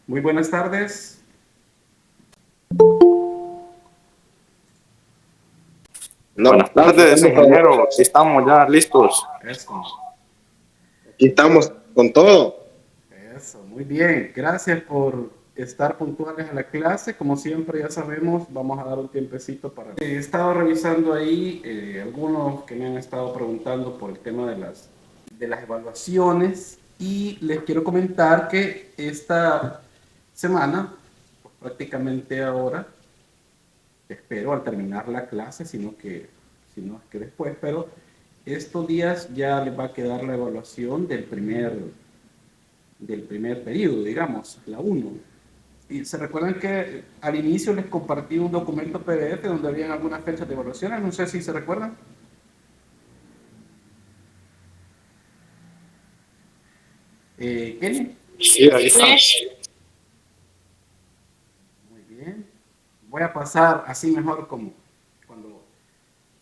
Muy buenas tardes. No, Buenas ya tardes, no puedo. ingeniero. Aquí estamos ya listos. Eso, Aquí estamos con todo. eso, muy bien. Gracias por estar puntuales a la clase. Como siempre, ya sabemos, vamos a dar un tiempecito para... He estado revisando ahí algunos que me han estado preguntando por el tema de las evaluaciones y les quiero comentar que esta semana, pues prácticamente ahora, espero al terminar la clase, sino es que después, pero estos días ya les va a quedar la evaluación del primer periodo, digamos, la uno. Y se recuerdan que al inicio les compartí un documento PDF donde habían algunas fechas de evaluaciones, no sé si se recuerdan. Kenny, Sí, ahí está. muy bien. Voy a pasar así mejor como cuando,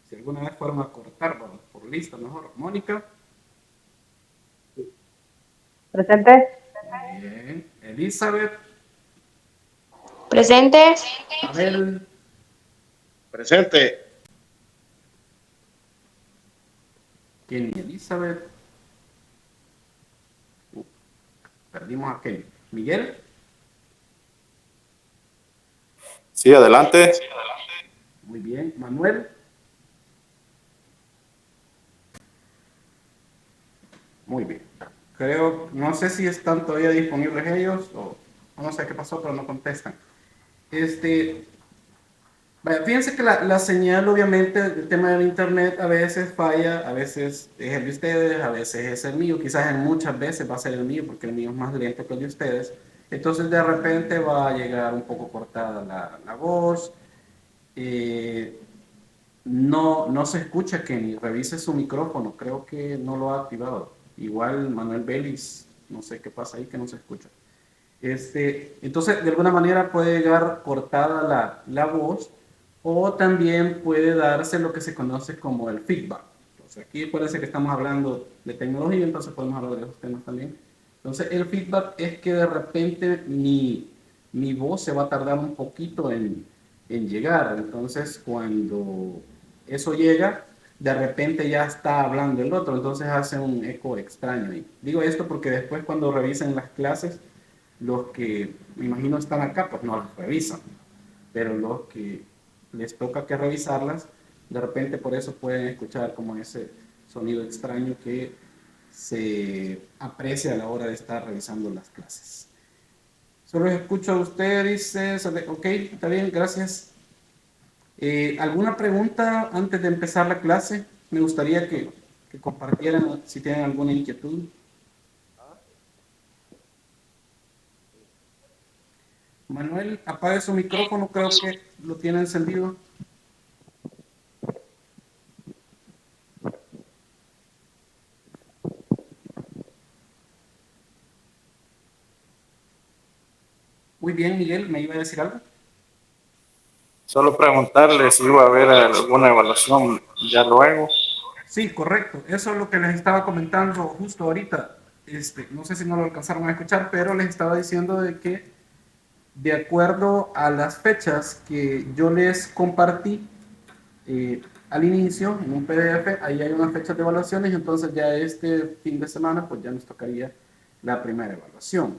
si alguna vez fueron a cortar por lista, mejor. Mónica, Presente. bien. Elizabeth, Presente. Abel, Presente. Kenny, Elizabeth. Perdimos a Kenny. Miguel, Sí, adelante. muy bien. Manuel, muy bien. Creo, no sé si están todavía disponibles ellos o no sé qué pasó, pero no contestan. Este, vaya, fíjense que la señal, obviamente, el tema del internet a veces falla, a veces es el de ustedes, a veces es el mío, quizás en muchas veces va a ser el mío, porque el mío es más lento que el de ustedes. Entonces, de repente va a llegar un poco cortada la voz. eh, no se escucha, Kenny. Revise su micrófono. Creo que no lo ha activado. Igual Manuel Vélez, no sé qué pasa ahí que no se escucha. Entonces, de alguna manera puede llegar cortada la voz o también puede darse lo que se conoce como el feedback. Entonces, aquí parece que estamos hablando de tecnología, entonces podemos hablar de esos temas también. Entonces, el feedback es que de repente mi voz se va a tardar un poquito en llegar. Entonces, cuando eso llega, de repente ya está hablando el otro, entonces hace un eco extraño ahí. Digo esto porque después cuando revisen las clases, los que me imagino están acá, pues no las revisan, pero los que les toca que revisarlas, de repente por eso pueden escuchar como ese sonido extraño que se aprecia a la hora de estar revisando las clases. Solo escucho a usted, dice, ok, está bien, gracias. ¿Alguna pregunta antes de empezar la clase? Me gustaría que compartieran si tienen alguna inquietud. Manuel, apague su micrófono, creo que lo tiene encendido. Muy bien, Miguel, ¿me iba a decir algo? Solo preguntarle si iba a haber alguna evaluación ya luego. Sí, correcto. Eso es lo que les estaba comentando justo ahorita. No sé si no lo alcanzaron a escuchar, pero les estaba diciendo de que de acuerdo a las fechas que yo les compartí al inicio en un PDF, ahí hay unas fechas de evaluaciones, entonces ya este fin de semana pues ya nos tocaría la primera evaluación.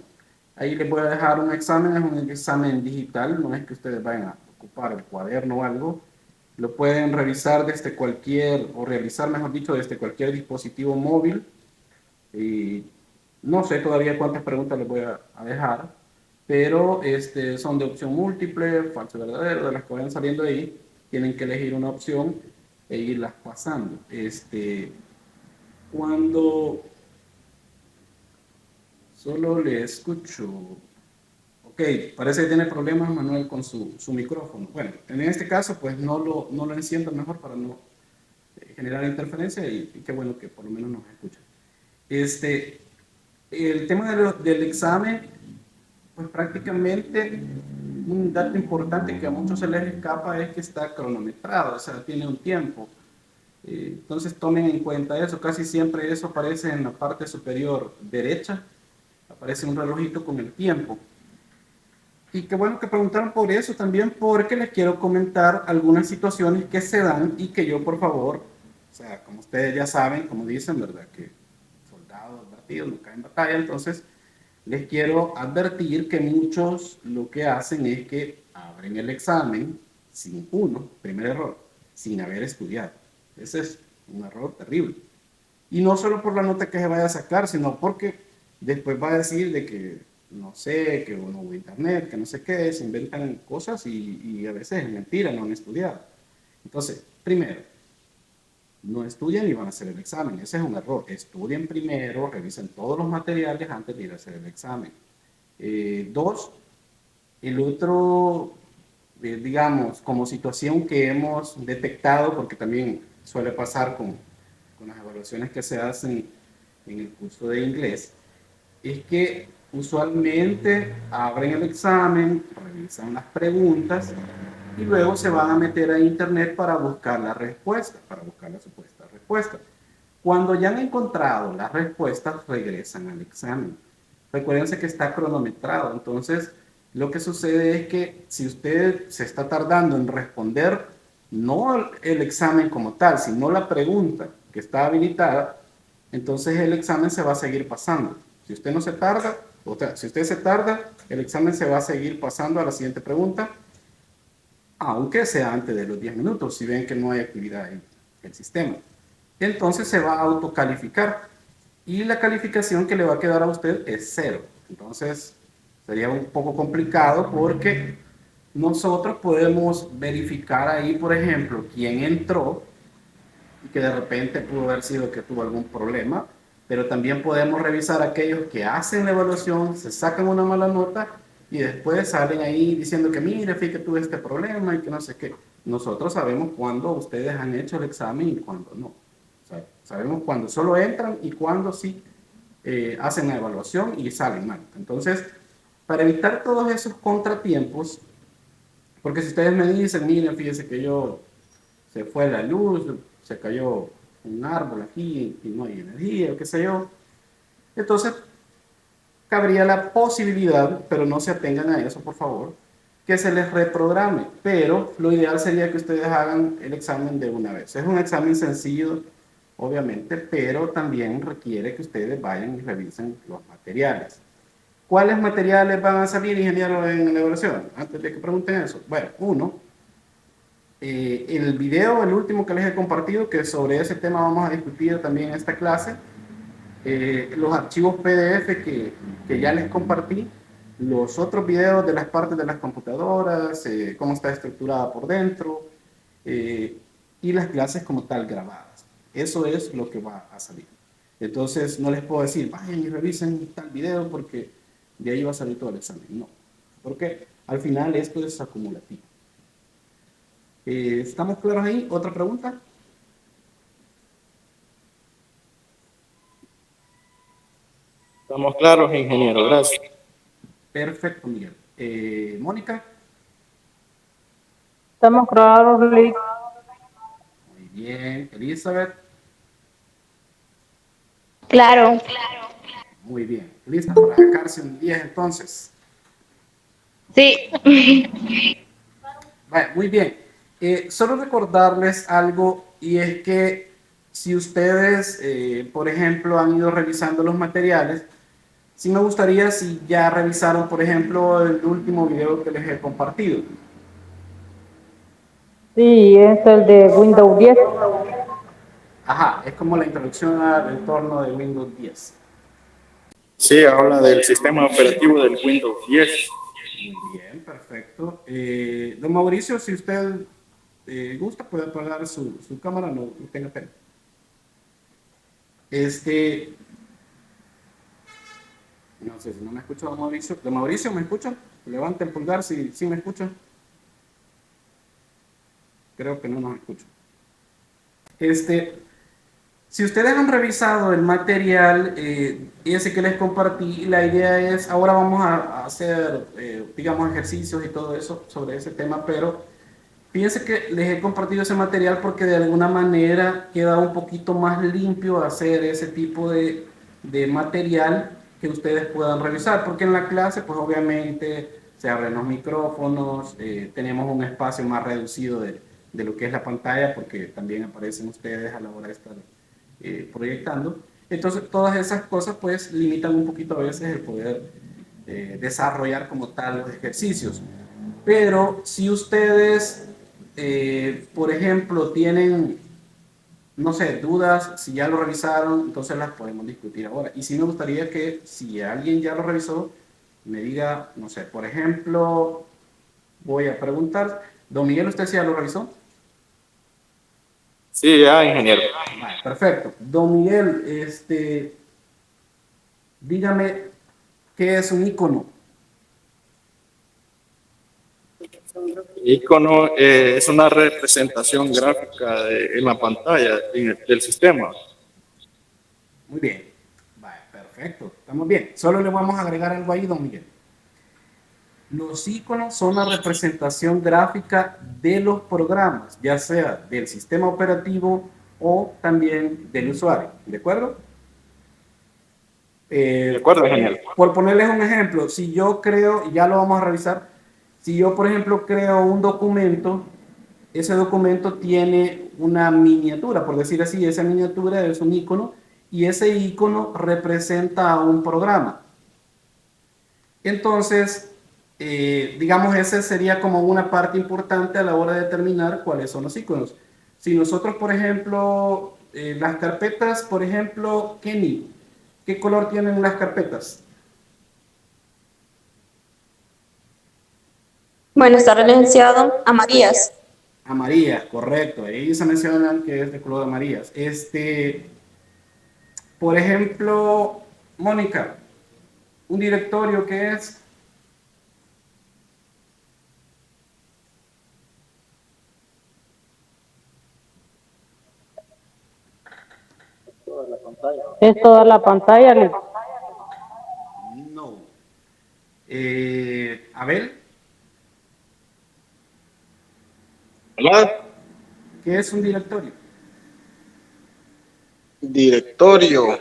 Ahí les voy a dejar un examen, es un examen digital, no es que ustedes vayan a ocupar el cuaderno o algo, lo pueden revisar desde cualquier, o realizar mejor dicho, desde cualquier dispositivo móvil. Y no sé todavía cuántas preguntas les voy a dejar, pero son de opción múltiple, falso y verdadero, de las que vayan saliendo ahí, tienen que elegir una opción e irlas pasando. Cuando solo le escucho, ok, parece que tiene problemas Manuel con su micrófono. Bueno, en este caso pues no lo enciendo mejor para no generar interferencia y qué bueno que por lo menos nos escucha. El tema del examen, pues prácticamente un dato importante que a muchos se les escapa es que está cronometrado, o sea, tiene un tiempo. Entonces tomen en cuenta eso, casi siempre eso aparece en la parte superior derecha, aparece un relojito con el tiempo. Y qué bueno que preguntaron por eso también, porque les quiero comentar algunas situaciones que se dan y que yo, por favor, o sea, como ustedes ya saben, como dicen, ¿verdad? Que soldado advertido no cae en batalla, entonces les quiero advertir que muchos lo que hacen es que abren el examen sin uno, primer error, sin haber estudiado. Ese es un error terrible. Y no solo por la nota que se vaya a sacar, sino porque después va a decir de que no sé, que no hubo internet, que no sé qué, se inventan cosas y a veces es mentira, no han estudiado. Entonces, primero, no estudian y van a hacer el examen. Ese es un error. Estudien primero, revisen todos los materiales antes de ir a hacer el examen. Dos, el otro, digamos, como situación que hemos detectado, porque también suele pasar con las evaluaciones que se hacen en el curso de inglés, es que usualmente abren el examen, revisan las preguntas y luego se van a meter a internet para buscar la respuesta, para buscar la supuesta respuesta. Cuando ya han encontrado las respuestas, regresan al examen. Recuérdense que está cronometrado, entonces lo que sucede es que si usted se está tardando en responder, no el examen como tal, sino la pregunta que está habilitada, entonces el examen se va a seguir pasando. Si usted no se tarda, o sea, si usted se tarda, el examen se va a seguir pasando a la siguiente pregunta, aunque sea antes de los 10 minutos, si ven que no hay actividad en el sistema. Entonces se va a autocalificar y la calificación que le va a quedar a usted es 0. Entonces sería un poco complicado porque nosotros podemos verificar ahí, por ejemplo, quién entró y que de repente pudo haber sido que tuvo algún problema, pero también podemos revisar aquellos que hacen la evaluación, se sacan una mala nota y después salen ahí diciendo que mire, fíjate que tuve este problema y que no sé qué. Nosotros sabemos cuándo ustedes han hecho el examen y cuándo no. O sea, sabemos cuándo solo entran y cuándo sí hacen la evaluación y salen mal. Entonces, para evitar todos esos contratiempos, porque si ustedes me dicen, miren, fíjense que yo se fue la luz, se cayó un árbol aquí y no hay energía, o qué sé yo. Entonces, cabría la posibilidad, pero no se atengan a eso, por favor, que se les reprograme. Pero lo ideal sería que ustedes hagan el examen de una vez. Es un examen sencillo, obviamente, pero también requiere que ustedes vayan y revisen los materiales. ¿Cuáles materiales van a salir, ingeniero, en la evaluación? Antes de que pregunten eso. Bueno, uno, el video, el último que les he compartido, que sobre ese tema vamos a discutir también en esta clase, los archivos PDF que ya les compartí, los otros videos de las partes de las computadoras, cómo está estructurada por dentro, y las clases como tal grabadas. Eso es lo que va a salir. Entonces no les puedo decir, vayan y revisen tal video porque de ahí va a salir todo el examen. No, porque al final esto es acumulativo. ¿Estamos claros ahí? ¿Otra pregunta? Estamos claros, ingeniero, gracias. Perfecto, Miguel. Mónica. Estamos claros, Lick. Muy bien. Elizabeth. Claro. Muy bien. ¿Lista para sacarse un 10 entonces? Sí. Vale, muy bien. Solo recordarles algo y es que si ustedes, por ejemplo, han ido revisando los materiales, sí me gustaría si ya revisaron, por ejemplo, el último video que les he compartido. Sí, es el de Windows 10. Ajá, es como la introducción al entorno de Windows 10. Sí, habla del sistema operativo del Windows 10. Muy bien, perfecto. Don Mauricio, si usted gusta, puede apagar su cámara, no tenga pena. No sé si no me escucha don Mauricio. Don Mauricio, ¿me escucha? Levante el pulgar si me escucha. Creo que no nos escucha. Si ustedes han revisado el material, ese que les compartí, la idea es, ahora vamos a hacer, digamos, ejercicios y todo eso sobre ese tema, pero fíjense que les he compartido ese material porque de alguna manera queda un poquito más limpio hacer ese tipo de material que ustedes puedan revisar, porque en la clase, pues obviamente se abren los micrófonos, tenemos un espacio más reducido de lo que es la pantalla, porque también aparecen ustedes a la hora de estar proyectando. Entonces, todas esas cosas pues limitan un poquito a veces el poder desarrollar como tal los ejercicios. Pero si ustedes, por ejemplo, tienen, no sé, dudas, si ya lo revisaron, entonces las podemos discutir ahora. Y sí me gustaría que si alguien ya lo revisó, me diga, no sé, por ejemplo, voy a preguntar, don Miguel, ¿usted sí ya lo revisó? Sí, ya, ingeniero. Vale, perfecto. Don Miguel, dígame qué es un icono. Icono es una representación gráfica en la pantalla del sistema. Muy bien. Vale, perfecto. Estamos bien. Solo le vamos a agregar algo ahí, don Miguel. Los iconos son la representación gráfica de los programas, ya sea del sistema operativo o también del usuario. ¿De acuerdo? De acuerdo, ingeniero. Por ponerles un ejemplo, si yo creo, y ya lo vamos a revisar, si yo, por ejemplo, creo un documento, ese documento tiene una miniatura, por decir así, esa miniatura es un icono, y ese icono representa a un programa. Entonces, digamos, ese sería como una parte importante a la hora de determinar cuáles son los iconos. Si nosotros, por ejemplo, las carpetas, por ejemplo, Kenny, ¿qué color tienen las carpetas? Bueno, está licenciado amarillas. Amarillas, correcto. Ahí se mencionan que es de color amarillas. Por ejemplo, Mónica, un directorio que es Es toda la pantalla, Lick. no. Abel, ¿Verdad? ¿qué es un directorio? Directorio.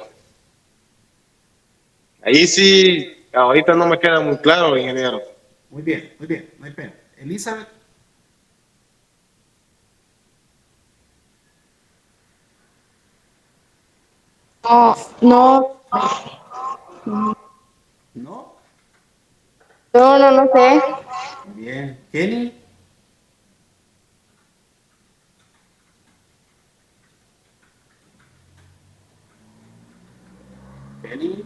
Ahí sí, ahorita no me queda muy claro, ingeniero. Muy bien, no hay pena. Elizabeth, No, no, ¿no? no sé. Muy bien. Kenny, Kenny,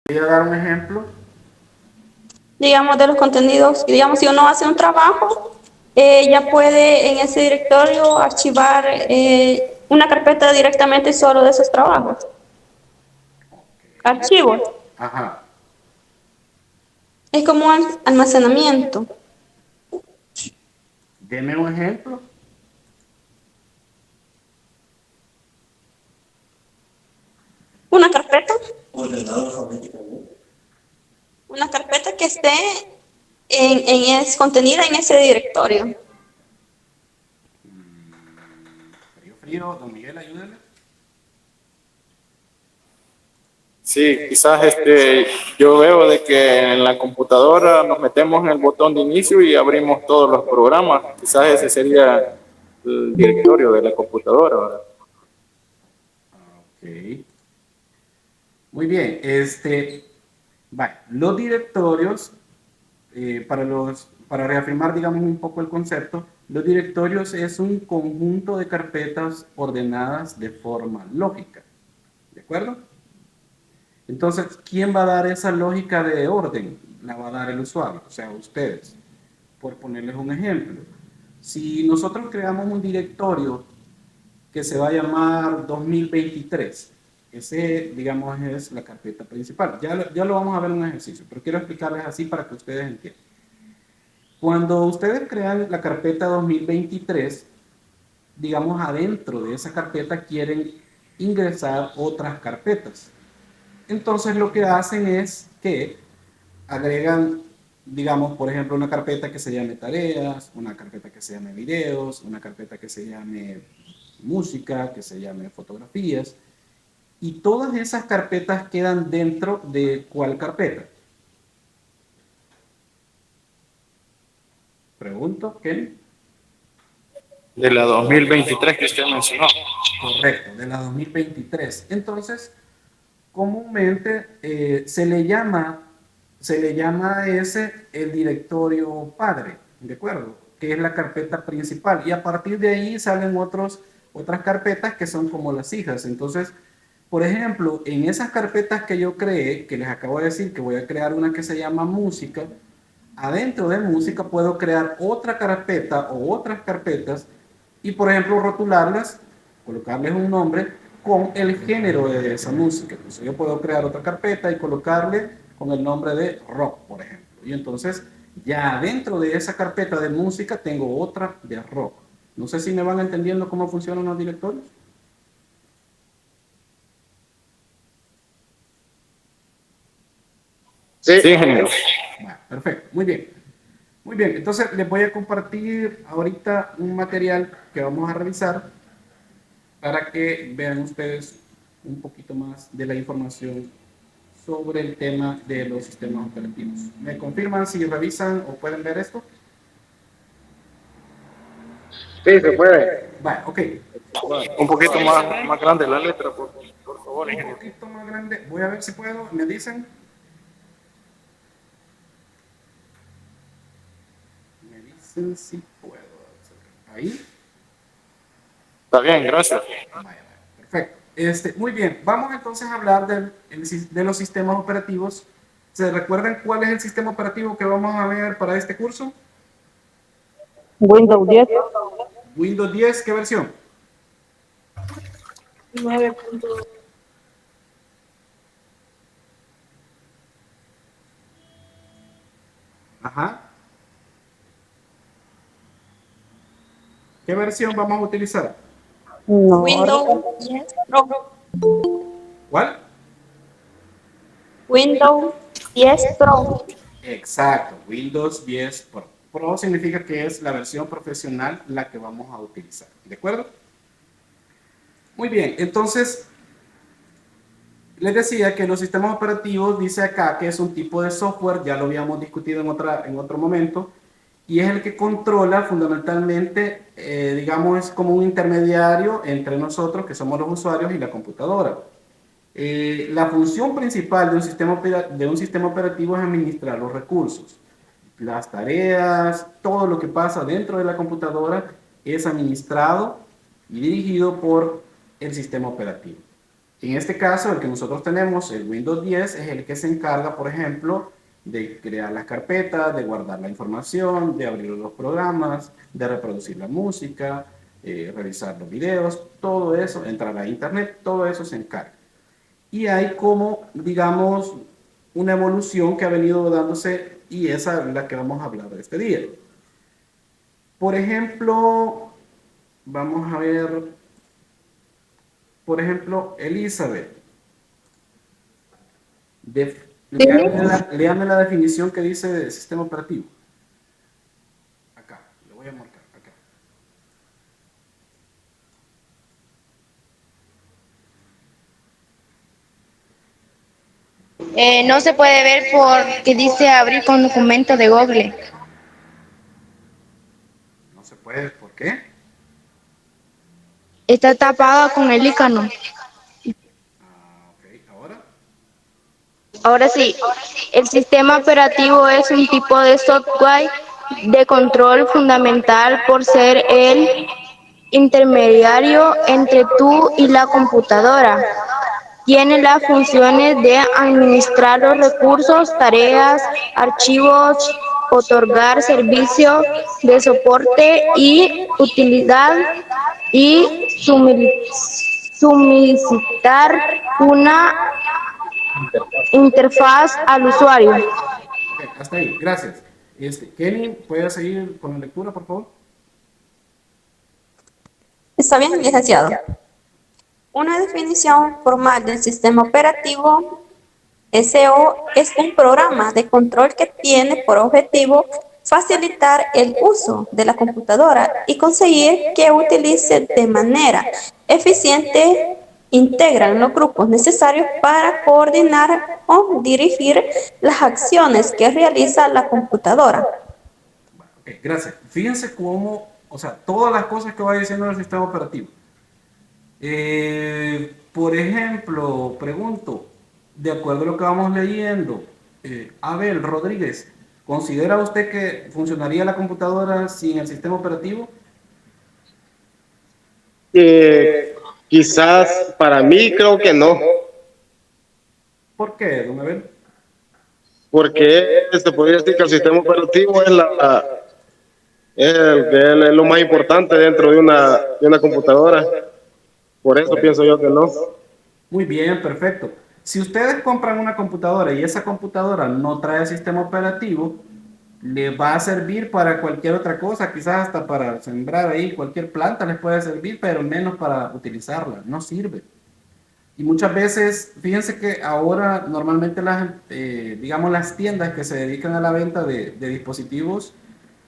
voy a dar un ejemplo. Digamos, de los contenidos. Digamos, si uno hace un trabajo, ya puede en ese directorio archivar una carpeta directamente solo de esos trabajos. Archivos. Ajá. Es como un almacenamiento. Deme un ejemplo. Una carpeta. Una carpeta que esté contenida en ese directorio. Frío, don Miguel, ayúdeme. Sí, quizás yo veo de que en la computadora nos metemos en el botón de inicio y abrimos todos los programas. Quizás ese sería el directorio de la computadora, ¿verdad? Ok. Muy bien, vale. Los directorios, para reafirmar, digamos, un poco el concepto, los directorios es un conjunto de carpetas ordenadas de forma lógica, ¿de acuerdo? Entonces, ¿quién va a dar esa lógica de orden? La va a dar el usuario, o sea, ustedes. Por ponerles un ejemplo, si nosotros creamos un directorio que se va a llamar 2023, ese, digamos, es la carpeta principal. Ya lo vamos a ver en un ejercicio, pero quiero explicarles así para que ustedes entiendan. Cuando ustedes crean la carpeta 2023, digamos, adentro de esa carpeta quieren ingresar otras carpetas. Entonces lo que hacen es que agregan, digamos, por ejemplo, una carpeta que se llame tareas, una carpeta que se llame videos, una carpeta que se llame música, que se llame fotografías, y todas esas carpetas quedan dentro de ¿cuál carpeta? Pregunto, ¿qué? De la 2023 que usted mencionó. Correcto, de la 2023. Entonces, comúnmente se le llama a ese el directorio padre, ¿de acuerdo? Que es la carpeta principal. Y a partir de ahí salen otras carpetas que son como las hijas. Entonces, por ejemplo, en esas carpetas que yo creé, que les acabo de decir que voy a crear una que se llama música, adentro de música puedo crear otra carpeta o otras carpetas y, por ejemplo, rotularlas, colocarles un nombre con el género de esa música. Entonces yo puedo crear otra carpeta y colocarle con el nombre de rock, por ejemplo. Y entonces ya dentro de esa carpeta de música tengo otra de rock. No sé si me van entendiendo cómo funcionan los directorios. Sí, ingeniero. Bueno, perfecto, muy bien. Muy bien, entonces les voy a compartir ahorita un material que vamos a revisar para que vean ustedes un poquito más de la información sobre el tema de los sistemas operativos. ¿Me confirman si revisan o pueden ver esto? Sí, se puede. Vale, ok. Un poquito más grande la letra, por favor, Un ingeniero. poquito más grande. Voy a ver si puedo. ¿Me dicen? Me dicen si puedo. Ahí. Está bien, gracias. Vaya, vaya, perfecto. Muy bien, vamos entonces a hablar de los sistemas operativos. ¿Se recuerdan cuál es el sistema operativo que vamos a ver para este curso? Windows 10. Windows 10, ¿qué versión? 9. Ajá. ¿Qué versión vamos a utilizar? No, Windows 10 Pro. ¿Cuál? Windows 10 Pro. Exacto, Windows 10 Pro. Pro significa que es la versión profesional la que vamos a utilizar. ¿De acuerdo? Muy bien, entonces les decía que los sistemas operativos, dice acá que es un tipo de software, ya lo habíamos discutido en otro momento, y es el que controla fundamentalmente, digamos, es como un intermediario entre nosotros, que somos los usuarios, y la computadora. La función principal de un sistema operativo es administrar los recursos. Las tareas, todo lo que pasa dentro de la computadora es administrado y dirigido por el sistema operativo. En este caso, el que nosotros tenemos, el Windows 10, es el que se encarga, por ejemplo, de crear las carpetas, de guardar la información, de abrir los programas, de reproducir la música, revisar los videos, todo eso, entrar a internet, todo eso se encarga. Y hay como, digamos, una evolución que ha venido dándose y esa es la que vamos a hablar de este día. Por ejemplo, vamos a ver, por ejemplo, Elizabeth. Léame la definición que dice de sistema operativo. Acá, lo voy a marcar, acá. No se puede ver porque dice abrir con documento de Google. No se puede, ¿por qué? Está tapada con el icono. Ok, ahora. Ahora sí, el sistema operativo es un tipo de software de control fundamental por ser el intermediario entre tú y la computadora. Tiene las funciones de administrar los recursos, tareas, archivos, otorgar servicios de soporte y utilidad y suministrar una interfaz al usuario. Ok, hasta ahí, gracias. Kenny, ¿puedes seguir con la lectura, por favor? ¿Está bien, licenciado? Una definición formal del sistema operativo SO es un programa de control que tiene por objetivo facilitar el uso de la computadora y conseguir que utilice de manera eficiente, integran los grupos necesarios para coordinar o dirigir las acciones que realiza la computadora. Ok, gracias. Fíjense cómo, o sea, todas las cosas que va diciendo el sistema operativo. Por ejemplo, pregunto, de acuerdo a lo que vamos leyendo, Abel Rodríguez, ¿considera usted que funcionaría la computadora sin el sistema operativo? Quizás para mí creo que no, ¿Por qué, don Abel? porque se podría decir que el sistema operativo es lo más importante dentro de una computadora. Por eso pienso yo que no. Muy bien, perfecto. Si ustedes compran una computadora y esa computadora no trae sistema operativo, le va a servir para cualquier otra cosa, quizás hasta para sembrar ahí cualquier planta les puede servir, pero menos para utilizarla, no sirve. Y muchas veces, fíjense que ahora normalmente digamos las tiendas que se dedican a la venta de dispositivos,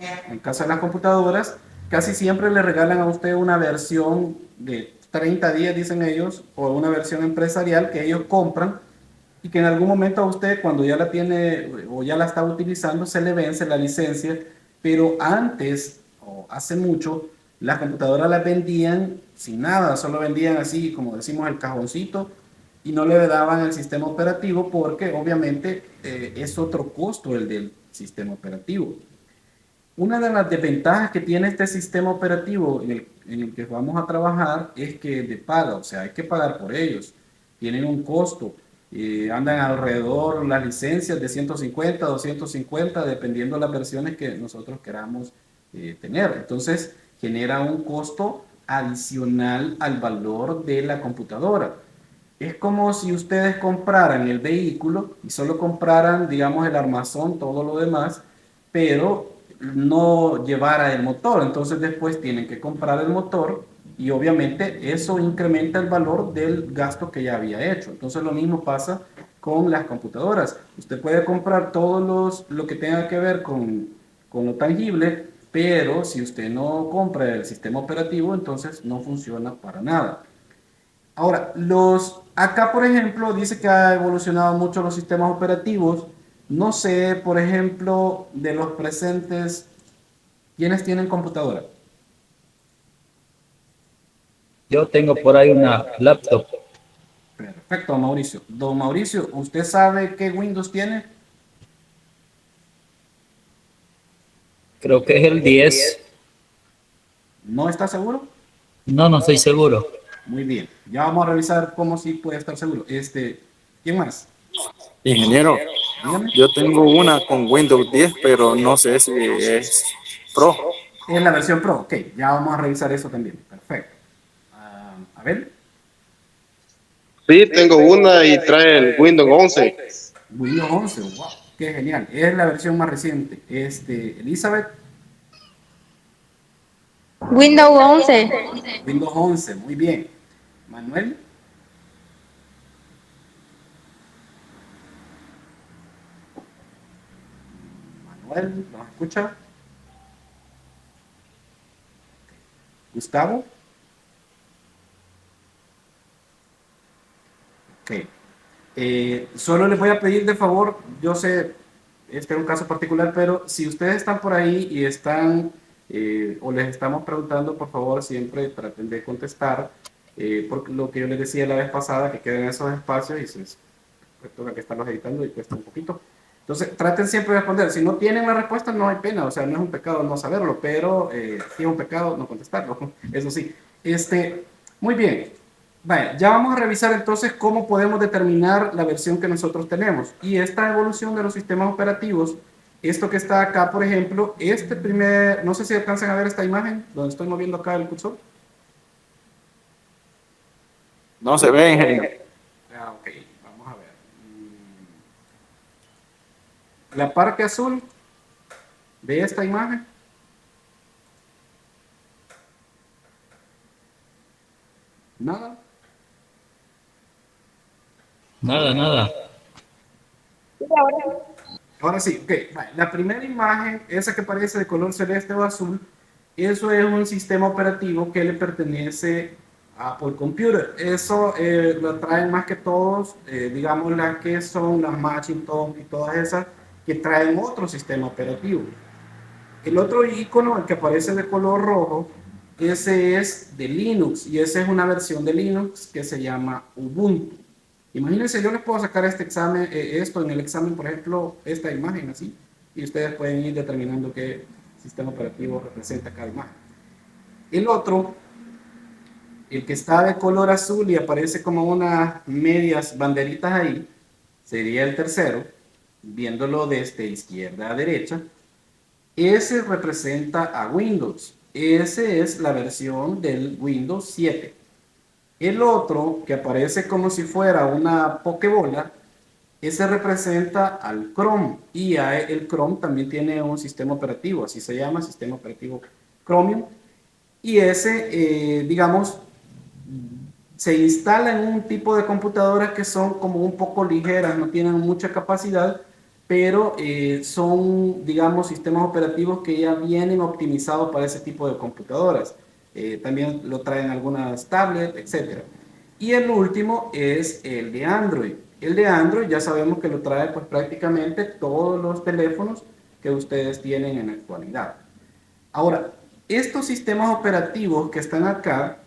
en caso de las computadoras, casi siempre le regalan a usted una versión de 30 días, dicen ellos, o una versión empresarial que ellos compran y que en algún momento a usted, cuando ya la tiene o ya la está utilizando, se le vence la licencia, pero antes, o hace mucho, las computadoras las vendían sin nada, solo vendían así, como decimos, el cajoncito y no le daban el sistema operativo porque obviamente es otro costo el del sistema operativo. Una de las desventajas que tiene este sistema operativo en el que vamos a trabajar es que de paga, o sea, hay que pagar por ellos. Tienen un costo. Andan alrededor las licencias de 150, 250, dependiendo de las versiones que nosotros queramos tener. Entonces, genera un costo adicional al valor de la computadora. Es como si ustedes compraran el vehículo y solo compraran, digamos, el armazón, todo lo demás, pero no llevara el motor. Entonces después tienen que comprar el motor y obviamente eso incrementa el valor del gasto que ya había hecho. Entonces lo mismo pasa con las computadoras. Usted puede comprar lo que tenga que ver con lo tangible, pero si usted no compra el sistema operativo, entonces no funciona para nada. Ahora, acá por ejemplo dice que ha evolucionado mucho los sistemas operativos. No sé, por ejemplo, de los presentes, ¿quiénes tienen computadora? Yo tengo por ahí una laptop. Perfecto, Mauricio. Don Mauricio, ¿usted sabe qué Windows tiene? Creo que es el 10. ¿No está seguro? No, no estoy seguro. Muy bien. Ya vamos a revisar cómo sí puede estar seguro. ¿Quién más? Ingeniero, Dígame. yo tengo una con Windows 10, pero no sé si es Pro. Es la versión Pro. Ok, ya vamos a revisar eso también. Perfecto. A ver. Sí, tengo una y trae el Windows 11. Windows 11. Wow. Qué genial. Es la versión más reciente. Elizabeth. Windows 11. Windows 11. Muy bien. Manuel. Manuel, ¿nos escucha? Gustavo. Ok. Solo les voy a pedir de favor, yo sé, este es un caso particular, pero si ustedes están por ahí y están, o les estamos preguntando, por favor, siempre traten de contestar, por lo que yo les decía la vez pasada, que queden esos espacios y pues, toca que estarlos editando y cuesta un poquito. Entonces, traten siempre de responder. Si no tienen la respuesta, no hay pena, o sea, no es un pecado no saberlo, pero sí es un pecado no contestarlo, eso sí. Muy bien. Vale, ya vamos a revisar entonces cómo podemos determinar la versión que nosotros tenemos. Y esta evolución de los sistemas operativos, esto que está acá, por ejemplo, no sé si alcanzan a ver esta imagen, donde estoy moviendo acá el cursor. No se ve, ingeniero. Ok, vamos a ver. La parte azul de esta imagen Nada. Nada. Ahora sí, ok. Vale. La primera imagen, esa que parece de color celeste o azul, eso es un sistema operativo que le pertenece a Apple Computer. Eso lo traen más que todos, digamos, las que son las Macintosh y todas esas que traen otro sistema operativo. El otro icono, el que aparece de color rojo, ese es de Linux y esa es una versión de Linux que se llama Ubuntu. Imagínense, yo les puedo sacar este examen, esto en el examen, por ejemplo, esta imagen así, y ustedes pueden ir determinando qué sistema operativo representa cada imagen. El otro, el que está de color azul y aparece como unas medias banderitas ahí, sería el tercero, viéndolo desde izquierda a derecha. Ese representa a Windows. Ese es la versión del Windows 7. El otro, que aparece como si fuera una pokebola, ese representa al Chrome. Y el Chrome también tiene un sistema operativo, así se llama, sistema operativo Chromium. Y ese, digamos, se instala en un tipo de computadoras que son como un poco ligeras, no tienen mucha capacidad, pero son, digamos, sistemas operativos que ya vienen optimizados para ese tipo de computadoras. También lo traen algunas tablets, etc. Y el último es el de Android. El de Android ya sabemos que lo trae pues prácticamente todos los teléfonos que ustedes tienen en la actualidad. Ahora, estos sistemas operativos que están acá,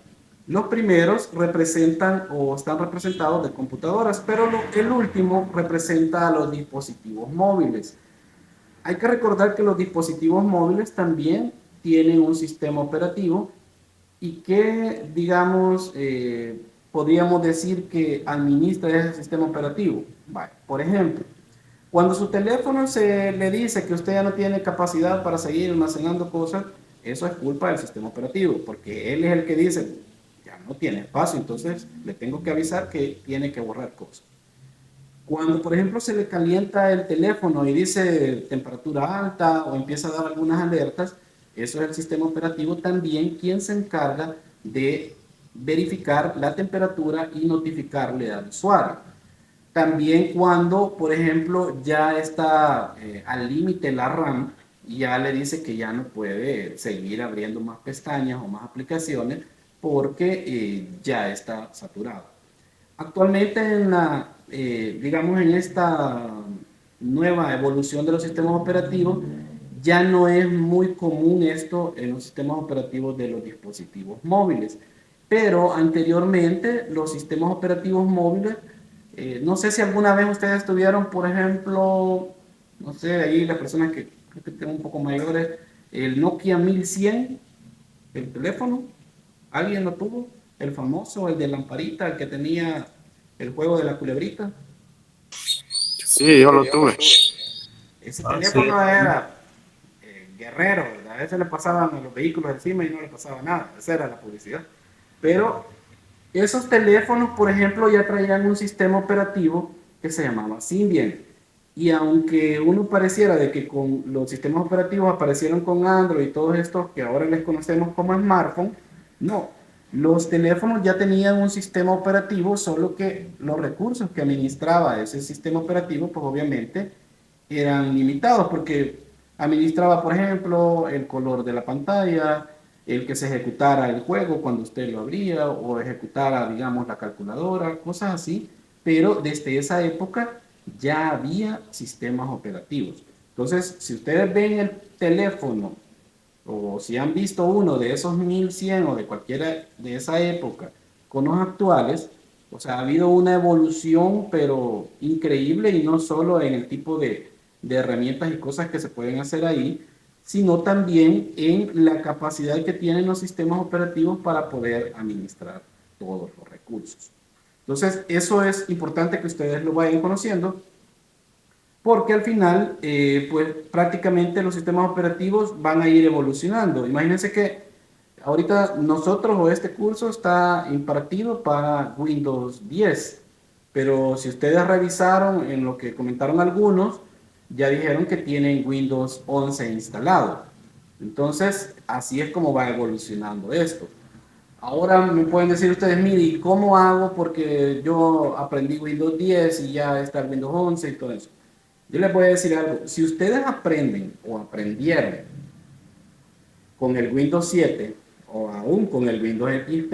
los primeros representan o están representados de computadoras, pero el último representa a los dispositivos móviles. Hay que recordar que los dispositivos móviles también tienen un sistema operativo y que, digamos, podríamos decir que administra ese sistema operativo. Vale. Por ejemplo, cuando su teléfono se le dice que usted ya no tiene capacidad para seguir almacenando cosas, eso es culpa del sistema operativo, porque él es el que dice, ya no tiene espacio, entonces le tengo que avisar que tiene que borrar cosas. Cuando, por ejemplo, se le calienta el teléfono y dice temperatura alta o empieza a dar algunas alertas, eso es el sistema operativo también quien se encarga de verificar la temperatura y notificarle al usuario. También cuando, por ejemplo, ya está al límite la RAM y ya le dice que ya no puede seguir abriendo más pestañas o más aplicaciones porque ya está saturado. Actualmente digamos en esta nueva evolución de los sistemas operativos, ya no es muy común esto en los sistemas operativos de los dispositivos móviles. Pero anteriormente los sistemas operativos móviles, no sé si alguna vez ustedes tuvieron, por ejemplo, no sé, ahí las personas que creo que tienen un poco mayores, el Nokia 1100, el teléfono, ¿alguien lo tuvo? El famoso, el de lamparita, el que tenía el juego de la culebrita. Sí, yo lo tuve. Ese teléfono era guerrero, ¿verdad? A veces le pasaban a los vehículos encima y no le pasaba nada, esa era la publicidad. Pero esos teléfonos, por ejemplo, ya traían un sistema operativo que se llamaba Symbian. Y aunque uno pareciera de que con los sistemas operativos aparecieron con Android y todos estos que ahora les conocemos como smartphone, no. Los teléfonos ya tenían un sistema operativo, solo que los recursos que administraba ese sistema operativo, pues obviamente eran limitados, porque administraba, por ejemplo, el color de la pantalla, el que se ejecutara el juego cuando usted lo abría, o ejecutara, digamos, la calculadora, cosas así, pero desde esa época ya había sistemas operativos. Entonces, si ustedes ven el teléfono, o si han visto uno de esos 1100 o de cualquiera de esa época con los actuales, o sea, ha habido una evolución, pero increíble, y no solo en el tipo de herramientas y cosas que se pueden hacer ahí, sino también en la capacidad que tienen los sistemas operativos para poder administrar todos los recursos. Entonces, eso es importante que ustedes lo vayan conociendo, porque al final, pues prácticamente los sistemas operativos van a ir evolucionando. Imagínense que ahorita nosotros o este curso está impartido para Windows 10, pero si ustedes revisaron en lo que comentaron algunos, ya dijeron que tienen Windows 11 instalado. Entonces, así es como va evolucionando esto. Ahora me pueden decir ustedes, mire, ¿y cómo hago? Porque yo aprendí Windows 10 y ya está el Windows 11 y todo eso. Yo les voy a decir algo. Si ustedes aprenden o aprendieron con el Windows 7 o aún con el Windows XP,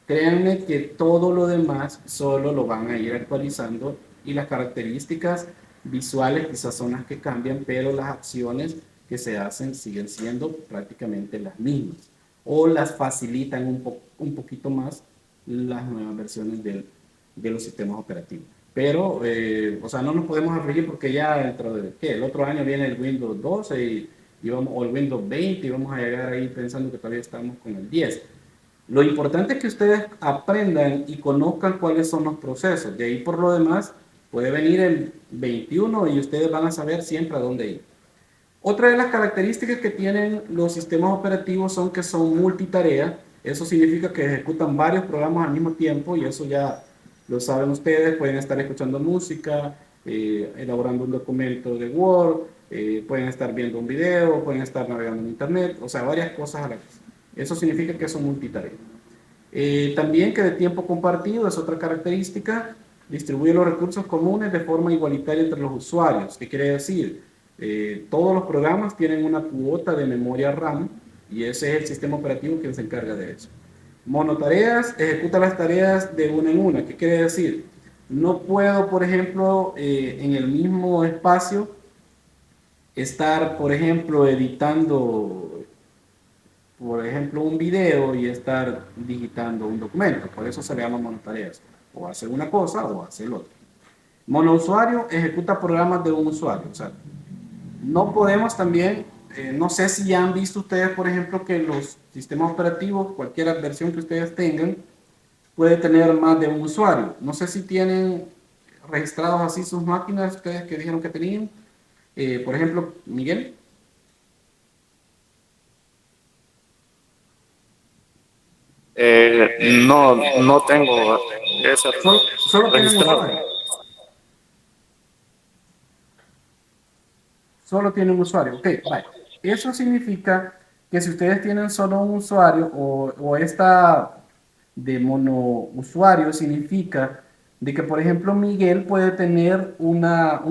créanme que todo lo demás solo lo van a ir actualizando y las características visuales quizás son las que cambian, pero las acciones que se hacen siguen siendo prácticamente las mismas o las facilitan un poquito más las nuevas versiones de los sistemas operativos. Pero, o sea, no nos podemos afligir porque ya dentro de, ¿qué? El otro año viene el Windows 12 o el Windows 20 y vamos a llegar ahí pensando que todavía estamos con el 10. Lo importante es que ustedes aprendan y conozcan cuáles son los procesos. De ahí por lo demás puede venir el 21 y ustedes van a saber siempre a dónde ir. Otra de las características que tienen los sistemas operativos son que son multitarea. Eso significa que ejecutan varios programas al mismo tiempo y eso ya lo saben ustedes. Pueden estar escuchando música, elaborando un documento de Word, pueden estar viendo un video, pueden estar navegando en Internet, o sea, varias cosas a la vez. Eso significa que son multitarea. También que de tiempo compartido es otra característica. Distribuye los recursos comunes de forma igualitaria entre los usuarios. ¿Qué quiere decir? Todos los programas tienen una cuota de memoria RAM y ese es el sistema operativo que se encarga de eso. Monotareas, ejecuta las tareas de una en una. ¿Qué quiere decir? No puedo, por ejemplo, en el mismo espacio estar, por ejemplo, editando, por ejemplo, un video y estar digitando un documento. Por eso se le llama monotareas. O hacer una cosa o hacer otra. Monousuario ejecuta programas de un usuario. O sea, no podemos también, no sé si ya han visto ustedes, por ejemplo, que los sistemas operativos, cualquier versión que ustedes tengan, puede tener más de un usuario. No sé si tienen registrados así sus máquinas, ustedes que dijeron que tenían. Por ejemplo, Miguel. No tengo esa Solo tienen un registrado. usuario. Solo tienen un usuario. Ok, vale. Eso significa que si ustedes tienen solo un usuario o esta de monousuario significa de que, por ejemplo, Miguel puede tener un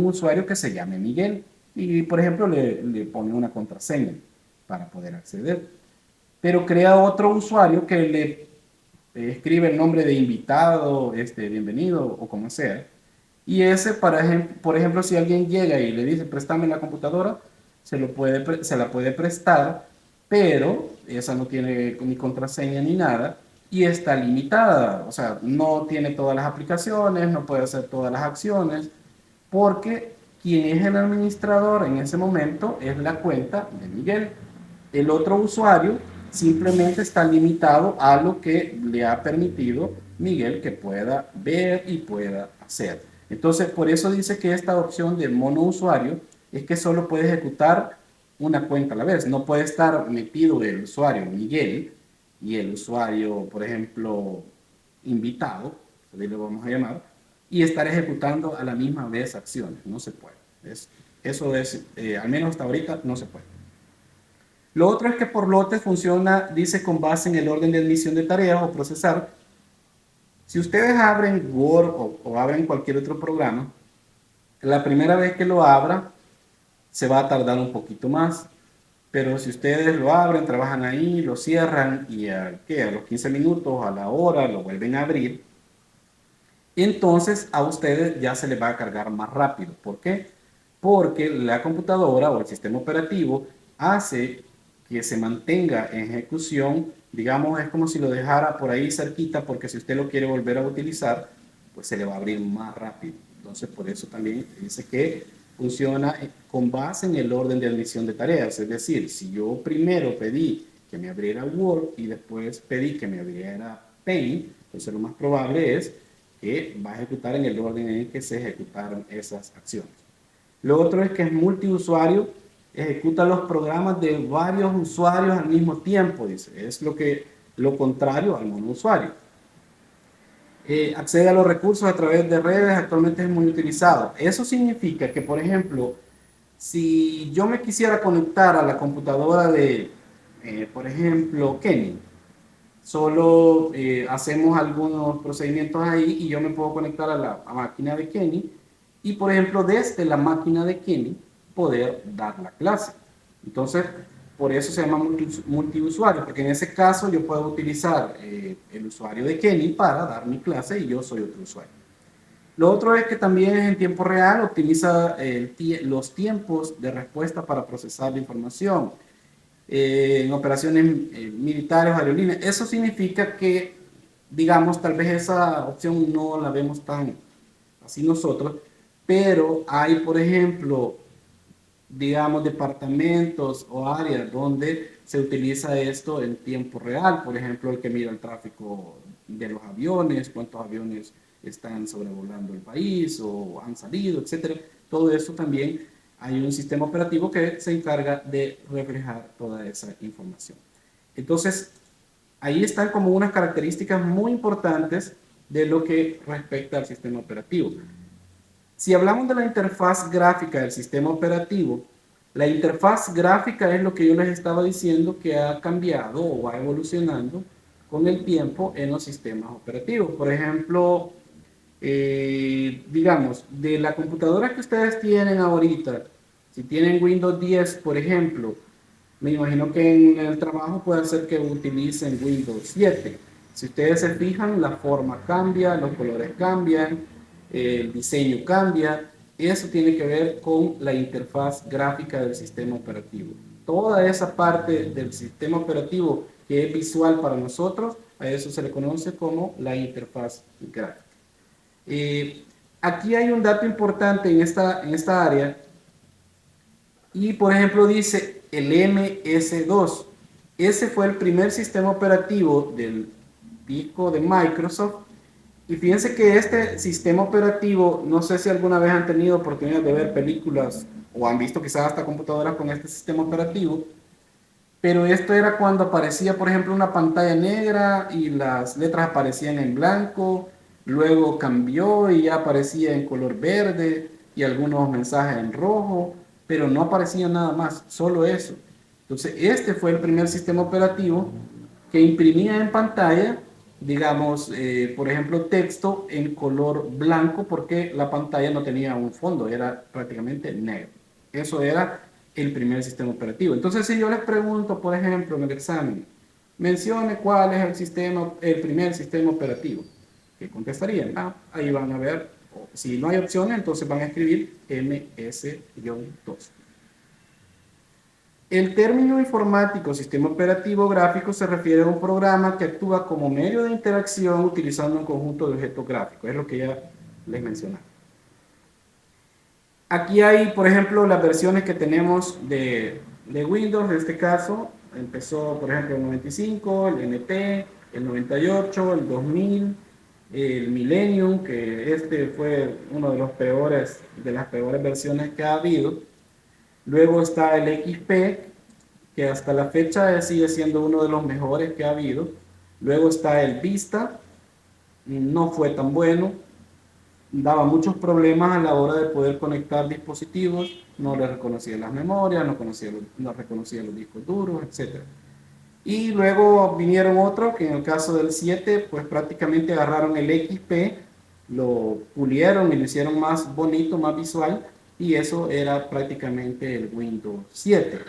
usuario que se llame Miguel y, por ejemplo, le pone una contraseña para poder acceder. Pero crea otro usuario que le escribe el nombre de invitado, bienvenido o como sea. Y ese, por ejemplo, si alguien llega y le dice, préstame la computadora, se la puede prestar, pero esa no tiene ni contraseña ni nada y está limitada. O sea, no tiene todas las aplicaciones, no puede hacer todas las acciones, porque quien es el administrador en ese momento es la cuenta de Miguel. El otro usuario simplemente está limitado a lo que le ha permitido Miguel que pueda ver y pueda hacer. Entonces, por eso dice que esta opción de monousuario es que solo puede ejecutar una cuenta a la vez. No puede estar metido el usuario Miguel y el usuario, por ejemplo, invitado, así le vamos a llamar, y estar ejecutando a la misma vez acciones. No se puede. Eso es, al menos hasta ahorita, no se puede. Lo otro es que por lotes funciona, dice, con base en el orden de admisión de tareas o procesar. Si ustedes abren Word o abren cualquier otro programa, la primera vez que lo abra se va a tardar un poquito más. Pero si ustedes lo abren, trabajan ahí, lo cierran y a los 15 minutos, a la hora, lo vuelven a abrir, entonces a ustedes ya se les va a cargar más rápido. ¿Por qué? Porque la computadora o el sistema operativo hace que se mantenga en ejecución, digamos, es como si lo dejara por ahí cerquita, porque si usted lo quiere volver a utilizar, pues se le va a abrir más rápido. Entonces, por eso también dice que funciona con base en el orden de admisión de tareas. Es decir, si yo primero pedí que me abriera Word y después pedí que me abriera Paint, entonces lo más probable es que va a ejecutar en el orden en el que se ejecutaron esas acciones. Lo otro es que es multiusuario, ejecuta los programas de varios usuarios al mismo tiempo, dice. Es lo contrario al monousuario. Accede a los recursos a través de redes, actualmente es muy utilizado. Eso significa que, por ejemplo, si yo me quisiera conectar a la computadora de, por ejemplo, Kenny, Solo hacemos algunos procedimientos ahí y yo me puedo conectar a la máquina de Kenny y, por ejemplo, desde la máquina de Kenny poder dar la clase. Entonces, por eso se llama multiusuario, porque en ese caso yo puedo utilizar el usuario de Kenny para dar mi clase y yo soy otro usuario. Lo otro es que también en tiempo real optimiza los tiempos de respuesta para procesar la información. En operaciones militares o aerolíneas. Eso significa que, digamos, tal vez esa opción no la vemos tan así nosotros, pero hay, por ejemplo, digamos, departamentos o áreas donde se utiliza esto en tiempo real. Por ejemplo, el que mira el tráfico de los aviones, cuántos aviones están sobrevolando el país o han salido, etcétera. Todo eso también hay un sistema operativo que se encarga de reflejar toda esa información. Entonces, ahí están como unas características muy importantes de lo que respecta al sistema operativo. Si hablamos de la interfaz gráfica del sistema operativo, la interfaz gráfica es lo que yo les estaba diciendo que ha cambiado o va evolucionando con el tiempo en los sistemas operativos. Por ejemplo, digamos, de la computadora que ustedes tienen ahorita, si tienen Windows 10, por ejemplo, me imagino que en el trabajo puede ser que utilicen Windows 7. Si ustedes se fijan, la forma cambia, los colores cambian, el diseño cambia. Eso tiene que ver con la interfaz gráfica del sistema operativo. Toda esa parte del sistema operativo que es visual para nosotros, a eso se le conoce como la interfaz gráfica. Aquí hay un dato importante en esta área y, por ejemplo, dice el MS2. Ese fue el primer sistema operativo del disco de Microsoft. Y fíjense que este sistema operativo, no sé si alguna vez han tenido oportunidad de ver películas o han visto quizás hasta computadoras con este sistema operativo, pero esto era cuando aparecía, por ejemplo, una pantalla negra y las letras aparecían en blanco, luego cambió y ya aparecía en color verde y algunos mensajes en rojo, pero no aparecía nada más, solo eso. Entonces, este fue el primer sistema operativo que imprimía en pantalla, digamos, por ejemplo, texto en color blanco porque la pantalla no tenía un fondo, era prácticamente negro. Eso era el primer sistema operativo. Entonces, si yo les pregunto, por ejemplo, en el examen, mencione cuál es el primer sistema operativo, ¿qué contestarían? Ahí van a ver, si no hay opciones, entonces van a escribir MS-2. El término informático sistema operativo gráfico se refiere a un programa que actúa como medio de interacción utilizando un conjunto de objetos gráficos, es lo que ya les mencionaba. Aquí hay, por ejemplo, las versiones que tenemos de Windows. En este caso, empezó, por ejemplo, el 95, el NT, el 98, el 2000, el Millennium, que este fue uno de las peores versiones que ha habido. Luego está el XP, que hasta la fecha sigue siendo uno de los mejores que ha habido. Luego está el Vista, no fue tan bueno. Daba muchos problemas a la hora de poder conectar dispositivos, no le reconocía las memorias, no reconocía los discos duros, etc. Y luego vinieron otros que en el caso del 7, pues prácticamente agarraron el XP, lo pulieron y lo hicieron más bonito, más visual, y eso era prácticamente el Windows 7.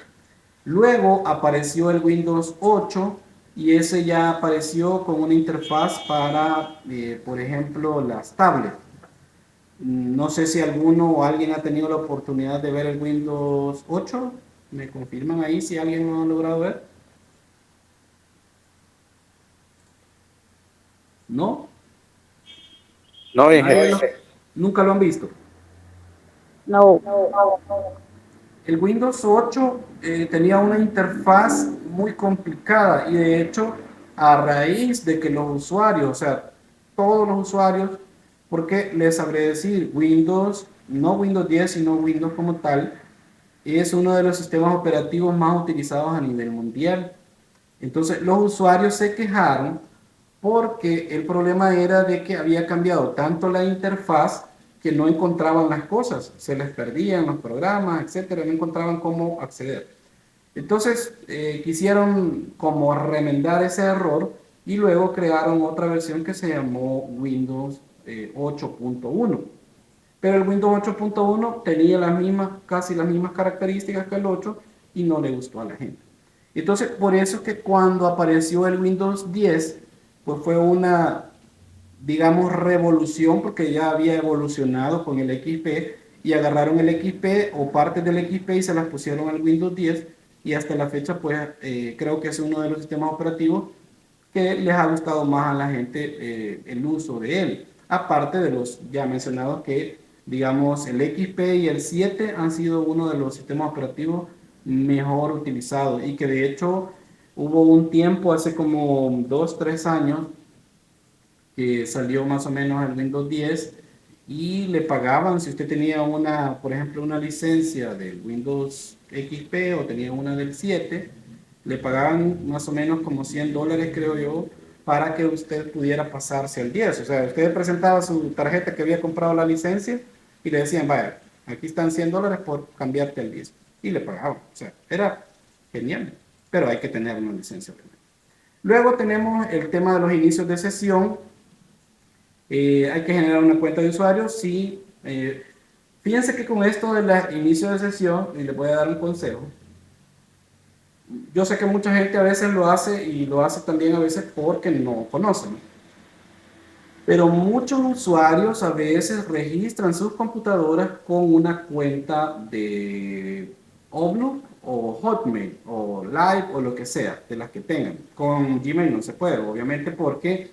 Luego apareció el Windows 8, y ese ya apareció con una interfaz para, por ejemplo, las tablets. No sé si alguno o alguien ha tenido la oportunidad de ver el Windows 8. ¿Me confirman ahí si alguien lo ha logrado ver? ¿No? No, ¿Nunca lo han visto? No. El Windows 8 tenía una interfaz muy complicada y de hecho a raíz de que los usuarios, o sea, todos los usuarios, porque les sabré decir, Windows, no Windows 10, sino Windows como tal, es uno de los sistemas operativos más utilizados a nivel mundial. Entonces los usuarios se quejaron porque el problema era de que había cambiado tanto la interfaz que no encontraban las cosas, se les perdían los programas, etcétera, no encontraban cómo acceder. Entonces quisieron como remendar ese error y luego crearon otra versión que se llamó Windows 8.1. Pero el Windows 8.1 tenía casi las mismas características que el 8 y no le gustó a la gente. Entonces, por eso que cuando apareció el Windows 10, pues fue una, digamos, revolución, porque ya había evolucionado con el XP y agarraron el XP o partes del XP y se las pusieron al Windows 10 y hasta la fecha, pues creo que es uno de los sistemas operativos que les ha gustado más a la gente el uso de él. Aparte de los ya mencionados que, digamos, el XP y el 7 han sido uno de los sistemas operativos mejor utilizados y que de hecho hubo un tiempo, hace como 2, 3 años, que salió más o menos el Windows 10 y le pagaban, si usted tenía una, por ejemplo, una licencia del Windows XP o tenía una del 7, le pagaban más o menos como $100, creo yo, para que usted pudiera pasarse al 10. O sea, usted presentaba su tarjeta que había comprado la licencia y le decían, vaya, aquí están $100 por cambiarte al 10. Y le pagaban. O sea, era genial, pero hay que tener una licencia, obviamente. Luego tenemos el tema de los inicios de sesión. Hay que generar una cuenta de usuario. Sí, fíjense que con esto de los inicios de sesión, y les voy a dar un consejo. Yo sé que mucha gente a veces lo hace y lo hace también a veces porque no conocen. Pero muchos usuarios a veces registran sus computadoras con una cuenta de Outlook o Hotmail o Live o lo que sea, de las que tengan. Con Gmail no se puede, obviamente, porque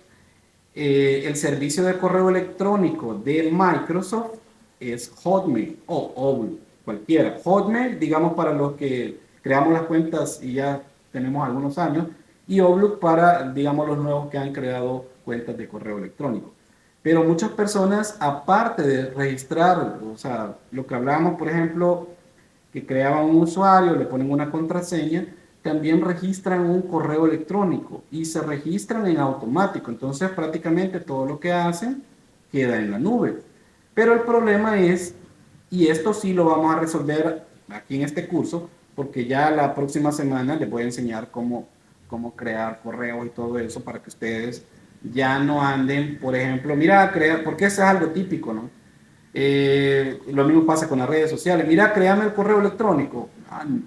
el servicio de correo electrónico de Microsoft es Hotmail o Outlook, cualquiera. Hotmail, digamos, para los que creamos las cuentas y ya tenemos algunos años, y Outlook para, digamos, los nuevos que han creado cuentas de correo electrónico. Pero muchas personas, aparte de registrar, o sea, lo que hablábamos, por ejemplo, que creaban un usuario, le ponen una contraseña, también registran un correo electrónico y se registran en automático. Entonces, prácticamente todo lo que hacen queda en la nube. Pero el problema es, y esto sí lo vamos a resolver aquí en este curso, porque ya la próxima semana les voy a enseñar cómo crear correos y todo eso para que ustedes ya no anden, por ejemplo, mira, porque eso es algo típico, ¿no? Lo mismo pasa con las redes sociales. Mira, créame el correo electrónico.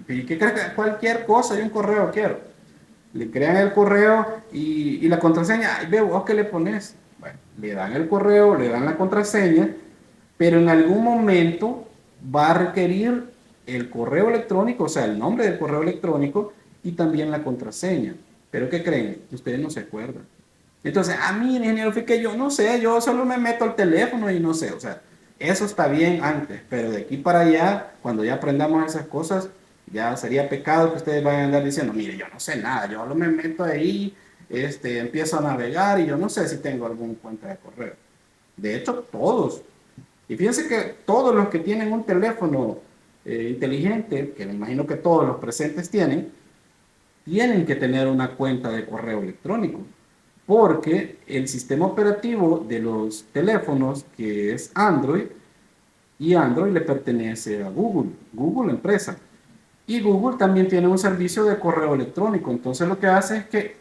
¿Y qué crees? Cualquier cosa, yo un correo quiero. Le crean el correo y la contraseña. Ay, veo, ¿qué le pones? Bueno, le dan el correo, le dan la contraseña, pero en algún momento va a requerir el correo electrónico, o sea, el nombre del correo electrónico y también la contraseña. ¿Pero qué creen? Ustedes no se acuerdan. Entonces, a mí, ingeniero, fue que yo no sé, yo solo me meto al teléfono y no sé, o sea, eso está bien antes, pero de aquí para allá, cuando ya aprendamos esas cosas, ya sería pecado que ustedes vayan a andar diciendo, mire, yo no sé nada, yo solo me meto ahí, empiezo a navegar y yo no sé si tengo alguna cuenta de correo. De hecho, todos. Y fíjense que todos los que tienen un teléfono inteligente, que me imagino que todos los presentes tienen que tener una cuenta de correo electrónico. Porque el sistema operativo de los teléfonos, que es Android, y Android le pertenece a Google, Google empresa. Y Google también tiene un servicio de correo electrónico. Entonces lo que hace es que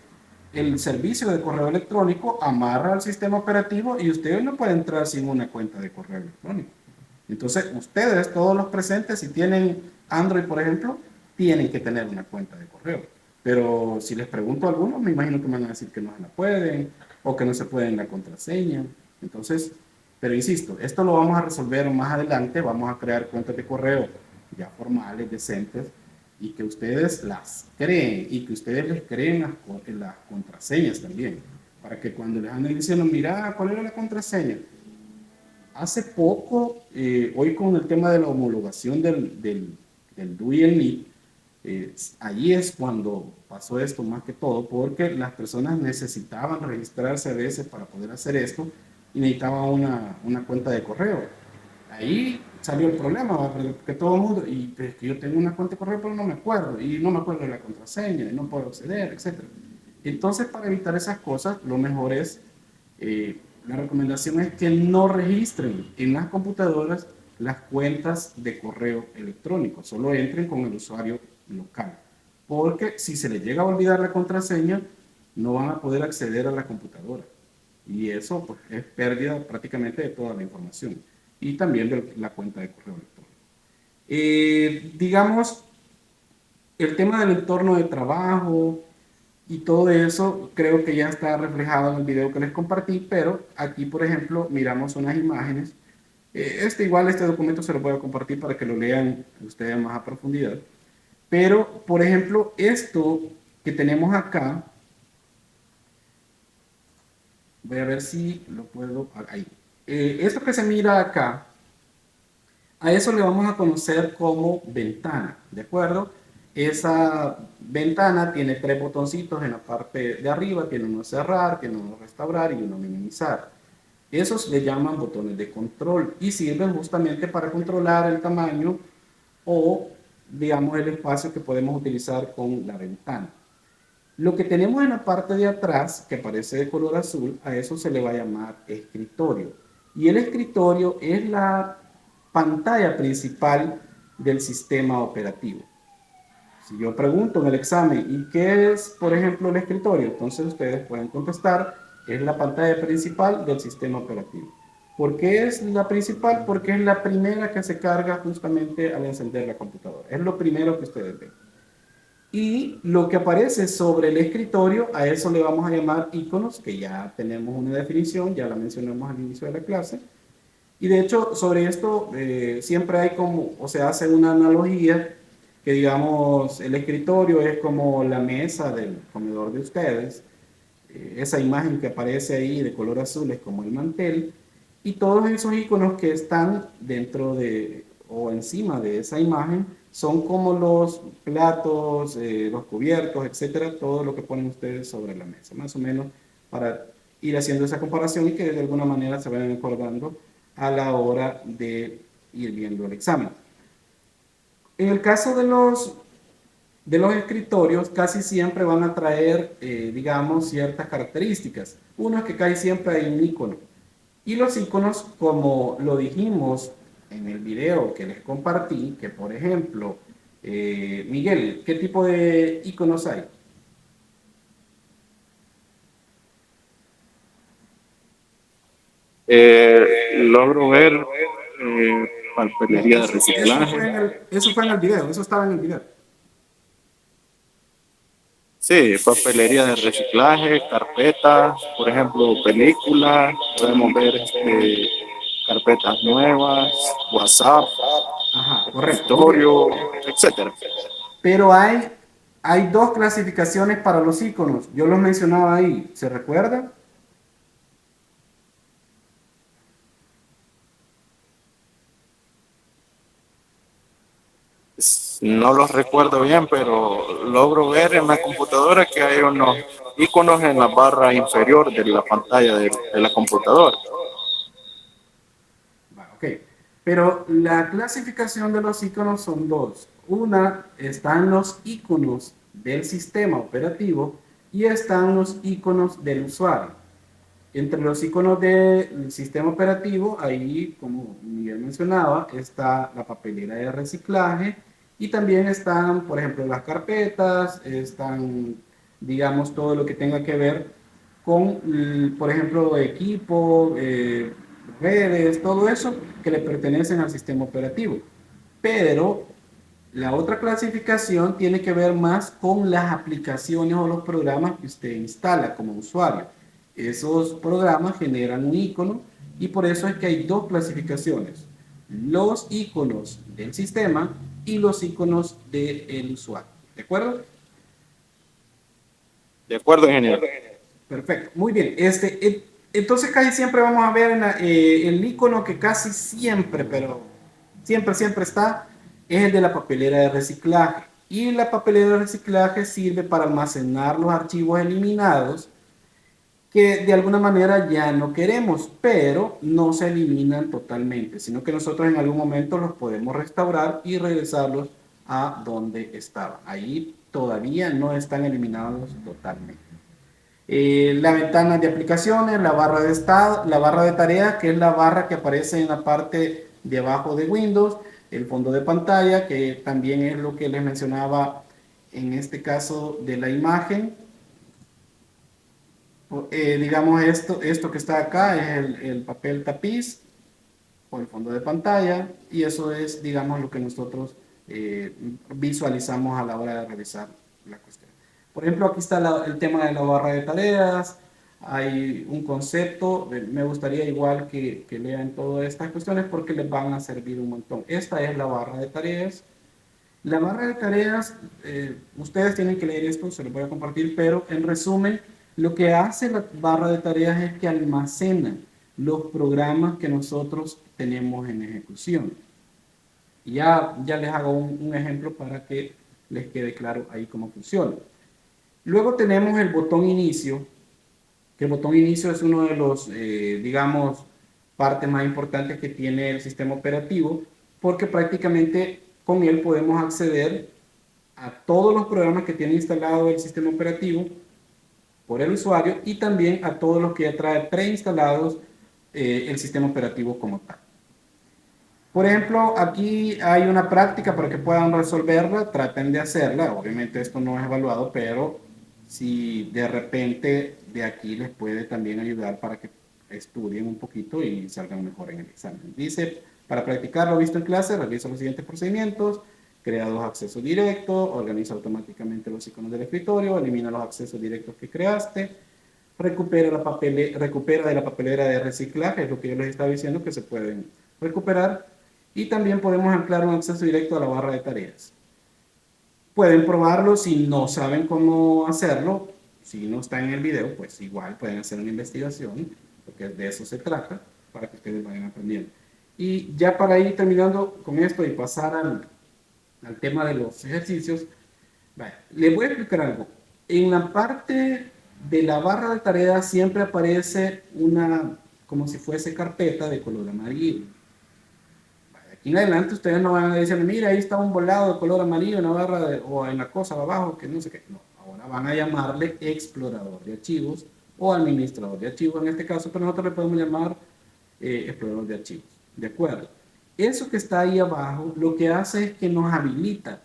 el servicio de correo electrónico amarra al sistema operativo y usted no puede entrar sin una cuenta de correo electrónico. Entonces ustedes, todos los presentes, si tienen Android, por ejemplo, tienen que tener una cuenta de correo. Pero si les pregunto a algunos, me imagino que me van a decir que no se la pueden o que no se pueden la contraseña. Entonces, pero insisto, esto lo vamos a resolver más adelante. Vamos a crear cuentas de correo ya formales, decentes, y que ustedes las creen y que ustedes les creen las contraseñas también. Para que cuando les anden diciendo, mira, ¿cuál era la contraseña? Hace poco, hoy con el tema de la homologación del DUI y el NIP, allí es cuando pasó esto más que todo, porque las personas necesitaban registrarse a veces para poder hacer esto y necesitaban una cuenta de correo. Ahí salió el problema, que todo el mundo, y pues, que yo tengo una cuenta de correo pero no me acuerdo, y no me acuerdo de la contraseña, y no puedo acceder, etc. Entonces, para evitar esas cosas, lo mejor es, la recomendación es que no registren en las computadoras las cuentas de correo electrónico, solo entren con el usuario local, porque si se les llega a olvidar la contraseña, no van a poder acceder a la computadora. Y eso pues, es pérdida prácticamente de toda la información. Y también de la cuenta de correo electrónico. Digamos, el tema del entorno de trabajo y todo eso creo que ya está reflejado en el video que les compartí, pero aquí, por ejemplo, miramos unas imágenes. Igual este documento se lo voy a compartir para que lo lean ustedes más a profundidad. Pero, por ejemplo, esto que tenemos acá, voy a ver si lo puedo, ahí. Esto que se mira acá, a eso le vamos a conocer como ventana, ¿de acuerdo? Esa ventana tiene 3 botoncitos en la parte de arriba, tiene uno cerrar, tiene uno restaurar y uno minimizar. Esos le llaman botones de control y sirven justamente para controlar el tamaño o, digamos, el espacio que podemos utilizar con la ventana. Lo que tenemos en la parte de atrás, que aparece de color azul, a eso se le va a llamar escritorio. Y el escritorio es la pantalla principal del sistema operativo. Si yo pregunto en el examen, ¿y qué es, por ejemplo, el escritorio? Entonces ustedes pueden contestar, es la pantalla principal del sistema operativo. ¿Por qué es la principal? Porque es la primera que se carga justamente al encender la computadora. Es lo primero que ustedes ven. Y lo que aparece sobre el escritorio, a eso le vamos a llamar iconos, que ya tenemos una definición, ya la mencionamos al inicio de la clase. Y de hecho, sobre esto siempre hay como, o se hace una analogía, que digamos, el escritorio es como la mesa del comedor de ustedes. Esa imagen que aparece ahí de color azul es como el mantel. Y todos esos iconos que están dentro de o encima de esa imagen son como los platos, los cubiertos, etcétera, todo lo que ponen ustedes sobre la mesa, más o menos para ir haciendo esa comparación y que de alguna manera se vayan acordando a la hora de ir viendo el examen. En el caso de los escritorios, casi siempre van a traer, digamos, ciertas características. Uno es que casi siempre hay un icono. Y los iconos, como lo dijimos en el video que les compartí, que por ejemplo, Miguel, ¿qué tipo de iconos hay? Logro ver papelería de reciclaje. Eso fue en el video, eso estaba en el video. Sí, papelería de reciclaje, carpetas, por ejemplo, películas, podemos ver carpetas nuevas, WhatsApp, Ajá, correcto. escritorio, etcétera. Pero hay 2 clasificaciones para los iconos. Yo los mencionaba ahí, ¿se recuerda? No los recuerdo bien, pero logro ver en la computadora que hay unos iconos en la barra inferior de la pantalla de la computadora. Ok, pero la clasificación de los iconos son 2. Una, están los iconos del sistema operativo y están los iconos del usuario. Entre los iconos del sistema operativo, ahí, como Miguel mencionaba, está la papelera de reciclaje y también están, por ejemplo, las carpetas, están, digamos, todo lo que tenga que ver con, por ejemplo, equipo, redes, todo eso que le pertenecen al sistema operativo. Pero la otra clasificación tiene que ver más con las aplicaciones o los programas que usted instala como usuario. Esos programas generan un icono y por eso es que hay 2 clasificaciones. Los iconos del sistema y los iconos del usuario. ¿De acuerdo? De acuerdo, ingeniero. Perfecto, muy bien. Entonces casi siempre vamos a ver el icono que casi siempre, pero siempre está, es el de la papelera de reciclaje. Y la papelera de reciclaje sirve para almacenar los archivos eliminados que de alguna manera ya no queremos, pero no se eliminan totalmente, sino que nosotros en algún momento los podemos restaurar y regresarlos a donde estaban. Ahí todavía no están eliminados totalmente. La ventana de aplicaciones, la barra de estado, la barra de tareas, que es la barra que aparece en la parte de abajo de Windows, el fondo de pantalla, que también es lo que les mencionaba en este caso de la imagen. Digamos, esto que está acá es el papel tapiz o el fondo de pantalla, y eso es, digamos, lo que nosotros visualizamos a la hora de realizar la cuestión. Por ejemplo, aquí está el tema de la barra de tareas, hay un concepto, me gustaría igual que lean todas estas cuestiones porque les van a servir un montón. Esta es la barra de tareas. La barra de tareas, ustedes tienen que leer esto, se lo voy a compartir, pero en resumen, lo que hace la barra de tareas es que almacena los programas que nosotros tenemos en ejecución. Ya les hago un ejemplo para que les quede claro ahí cómo funciona. Luego tenemos el botón inicio, que el botón inicio es uno de los, digamos, partes más importantes que tiene el sistema operativo, porque prácticamente con él podemos acceder a todos los programas que tiene instalado el sistema operativo por el usuario y también a todos los que ya trae preinstalados el sistema operativo como tal. Por ejemplo, aquí hay una práctica para que puedan resolverla, traten de hacerla, obviamente esto no es evaluado, pero si de repente de aquí les puede también ayudar para que estudien un poquito y salgan mejor en el examen. Dice, para practicar lo visto en clase, realiza los siguientes procedimientos: crea dos accesos directos, organiza automáticamente los iconos del escritorio, elimina los accesos directos que creaste, recupera de la papelera de reciclaje, es lo que yo les estaba diciendo que se pueden recuperar, y también podemos anclar un acceso directo a la barra de tareas. Pueden probarlo si no saben cómo hacerlo, si no está en el video, pues igual pueden hacer una investigación, porque de eso se trata, para que ustedes vayan aprendiendo. Y ya para ir terminando con esto y pasar al tema de los ejercicios, les voy a explicar algo. En la parte de la barra de tareas siempre aparece una, como si fuese carpeta de color amarillo. Aquí en adelante ustedes no van a decir, mira, ahí está un volado de color amarillo en la barra o en la cosa de abajo, que no sé qué. No, ahora van a llamarle explorador de archivos o administrador de archivos en este caso, pero nosotros le podemos llamar explorador de archivos. ¿De acuerdo? Eso que está ahí abajo lo que hace es que nos habilita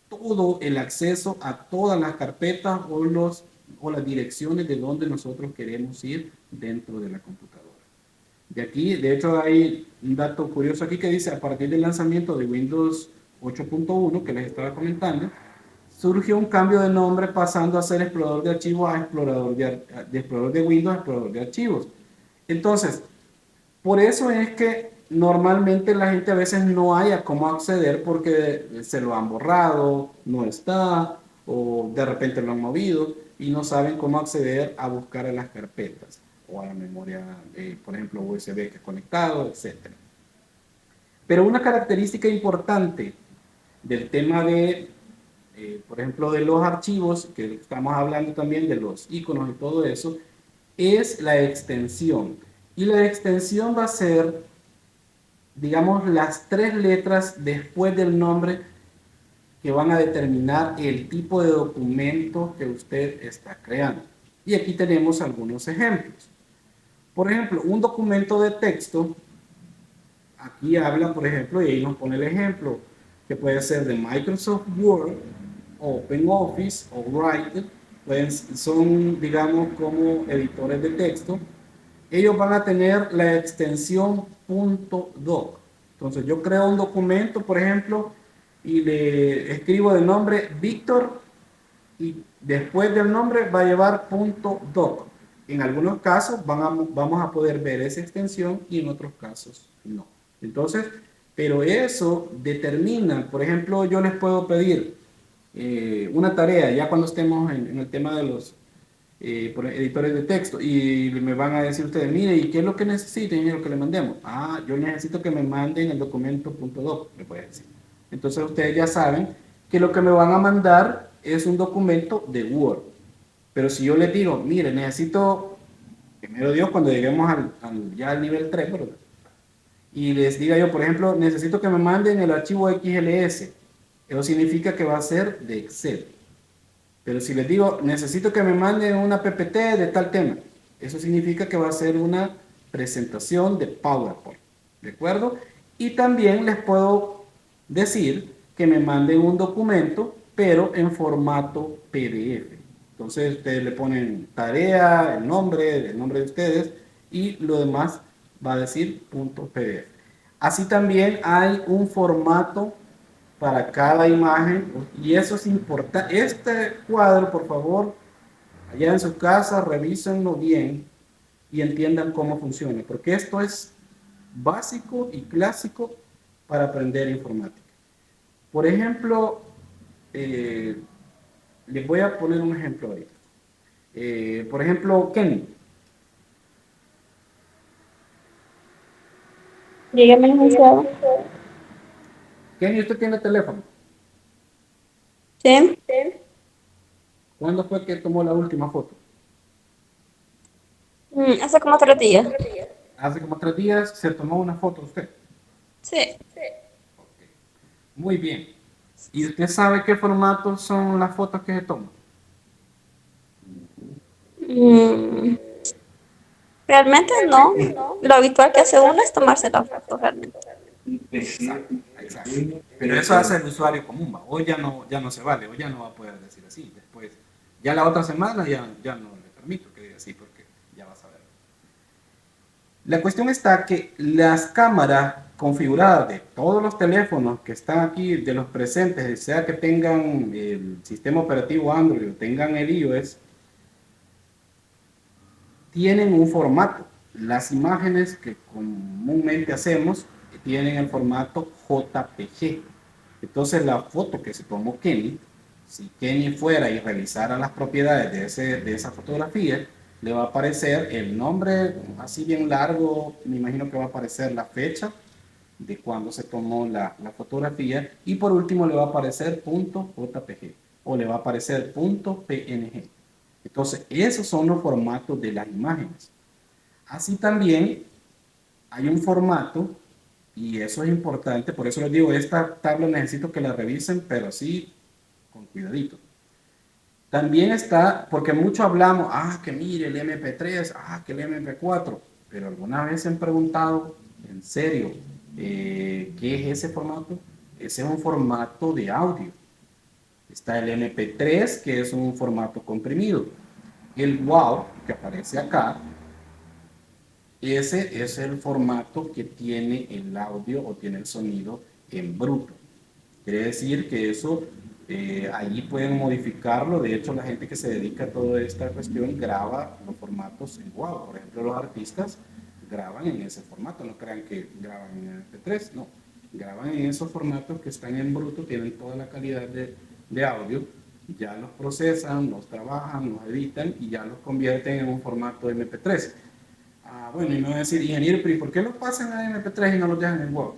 todo el acceso a todas las carpetas o las direcciones de donde nosotros queremos ir dentro de la computadora. De aquí, de hecho, hay un dato curioso aquí que dice, a partir del lanzamiento de Windows 8.1, que les estaba comentando, surgió un cambio de nombre pasando a ser explorador de archivos a explorador de Windows a explorador de archivos. Entonces, por eso es que normalmente la gente a veces no haya cómo acceder porque se lo han borrado, no está, o de repente lo han movido y no saben cómo acceder a buscar a las carpetas o a la memoria, por ejemplo, USB que es conectado, etc. Pero una característica importante del tema de, por ejemplo, de los archivos, que estamos hablando también de los iconos y todo eso, es la extensión. Y la extensión va a ser, digamos, las 3 letras después del nombre que van a determinar el tipo de documento que usted está creando. Y aquí tenemos algunos ejemplos. Por ejemplo, un documento de texto, aquí habla, por ejemplo, y ahí nos pone el ejemplo, que puede ser de Microsoft Word, OpenOffice o Writer, son, digamos, como editores de texto. Ellos van a tener la extensión .doc. Entonces yo creo un documento, por ejemplo, y le escribo de nombre Víctor, y después del nombre va a llevar .doc. En algunos casos vamos a poder ver esa extensión y en otros casos no. Entonces, pero eso determina, por ejemplo, yo les puedo pedir una tarea, ya cuando estemos en el tema de los por editores de texto, y me van a decir ustedes, mire, ¿y qué es lo que necesiten? ¿Y lo que le mandemos? Ah, yo necesito que me manden el documento .doc, le puede decir. Entonces ustedes ya saben que lo que me van a mandar es un documento de Word. Pero si yo les digo, mire, necesito, primero Dios, cuando lleguemos ya al nivel 3, ¿verdad? Y les diga yo, por ejemplo, necesito que me manden el archivo XLS. Eso significa que va a ser de Excel. Pero si les digo, necesito que me manden una PPT de tal tema, eso significa que va a ser una presentación de PowerPoint. ¿De acuerdo? Y también les puedo decir que me manden un documento, pero en formato PDF. Entonces ustedes le ponen tarea, el nombre de ustedes y lo demás va a decir .pdf. Así también hay un formato para cada imagen y eso es importante. Este cuadro, por favor, allá en su casa, revísenlo bien y entiendan cómo funciona, porque esto es básico y clásico para aprender informática. Por ejemplo, les voy a poner un ejemplo ahorita. Por ejemplo, Kenny. Dígame, licenciado. Kenny, ¿usted tiene teléfono? Sí. ¿Cuándo fue que tomó la última foto? Hace como 3 días. Hace como 3 días se tomó una foto usted. Sí. Muy bien. ¿Y usted sabe qué formato son las fotos que se toman? Realmente no. Lo habitual que hace uno es tomarse la foto realmente. Exacto. Pero eso hace el usuario común, ¿va? Hoy ya no se vale, hoy ya no va a poder decir así. Después, ya la otra semana ya no le permito que diga así porque ya vas a ver. La cuestión está que las cámaras configuradas de todos los teléfonos que están aquí, de los presentes, sea que tengan el sistema operativo Android o tengan el iOS, tienen un formato. Las imágenes que comúnmente hacemos tienen el formato JPG. Entonces la foto que se tomó Kenny, si Kenny fuera y realizara las propiedades de esa fotografía, le va a aparecer el nombre así bien largo, me imagino que va a aparecer la fecha de cuando se tomó la fotografía y por último le va a aparecer .jpg o le va a aparecer .png. Entonces esos son los formatos de las imágenes. Así también hay un formato y eso es importante, por eso les digo, esta tabla necesito que la revisen, pero así con cuidadito. También está, porque mucho hablamos, que mire el MP3, que el MP4, pero alguna vez se han preguntado, en serio, ¿qué es ese formato? Ese es un formato de audio. Está el MP3, que es un formato comprimido. El WAV, que aparece acá, ese es el formato que tiene el audio o tiene el sonido en bruto. Quiere decir que eso allí pueden modificarlo. De hecho, la gente que se dedica a toda esta cuestión graba los formatos en WAV. Por ejemplo, los artistas graban en ese formato. No crean que graban en MP3, no. Graban en esos formatos que están en bruto, tienen toda la calidad de audio. Ya los procesan, los trabajan, los editan y ya los convierten en un formato MP3. Bueno, y me voy a decir, ingeniero, pero ¿y por qué los pasan a MP3 y no los dejan en WAV?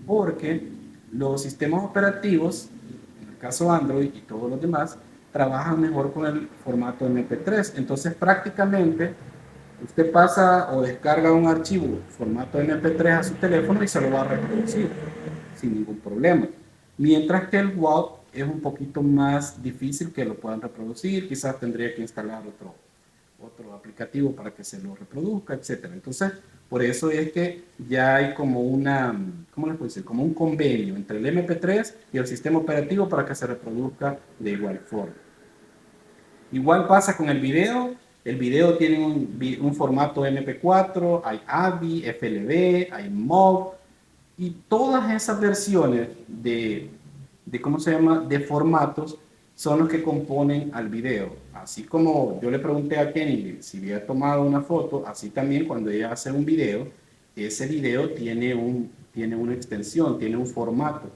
Porque los sistemas operativos, en el caso Android y todos los demás, trabajan mejor con el formato MP3. Entonces, prácticamente, usted pasa o descarga un archivo formato MP3 a su teléfono y se lo va a reproducir sin ningún problema. Mientras que el WAV es un poquito más difícil que lo puedan reproducir, quizás tendría que instalar otro aplicativo para que se lo reproduzca, etcétera. Entonces, por eso es que ya hay como una, ¿cómo les puedo decir? Como un convenio entre el MP3 y el sistema operativo para que se reproduzca de igual forma. Igual pasa con el video tiene un formato MP4, hay AVI, FLV, hay MOV, y todas esas versiones ¿cómo se llama?, de formatos son los que componen al video. Así como yo le pregunté a Kenny si había tomado una foto, así también cuando ella hace un video, ese video tiene una extensión, tiene un formato.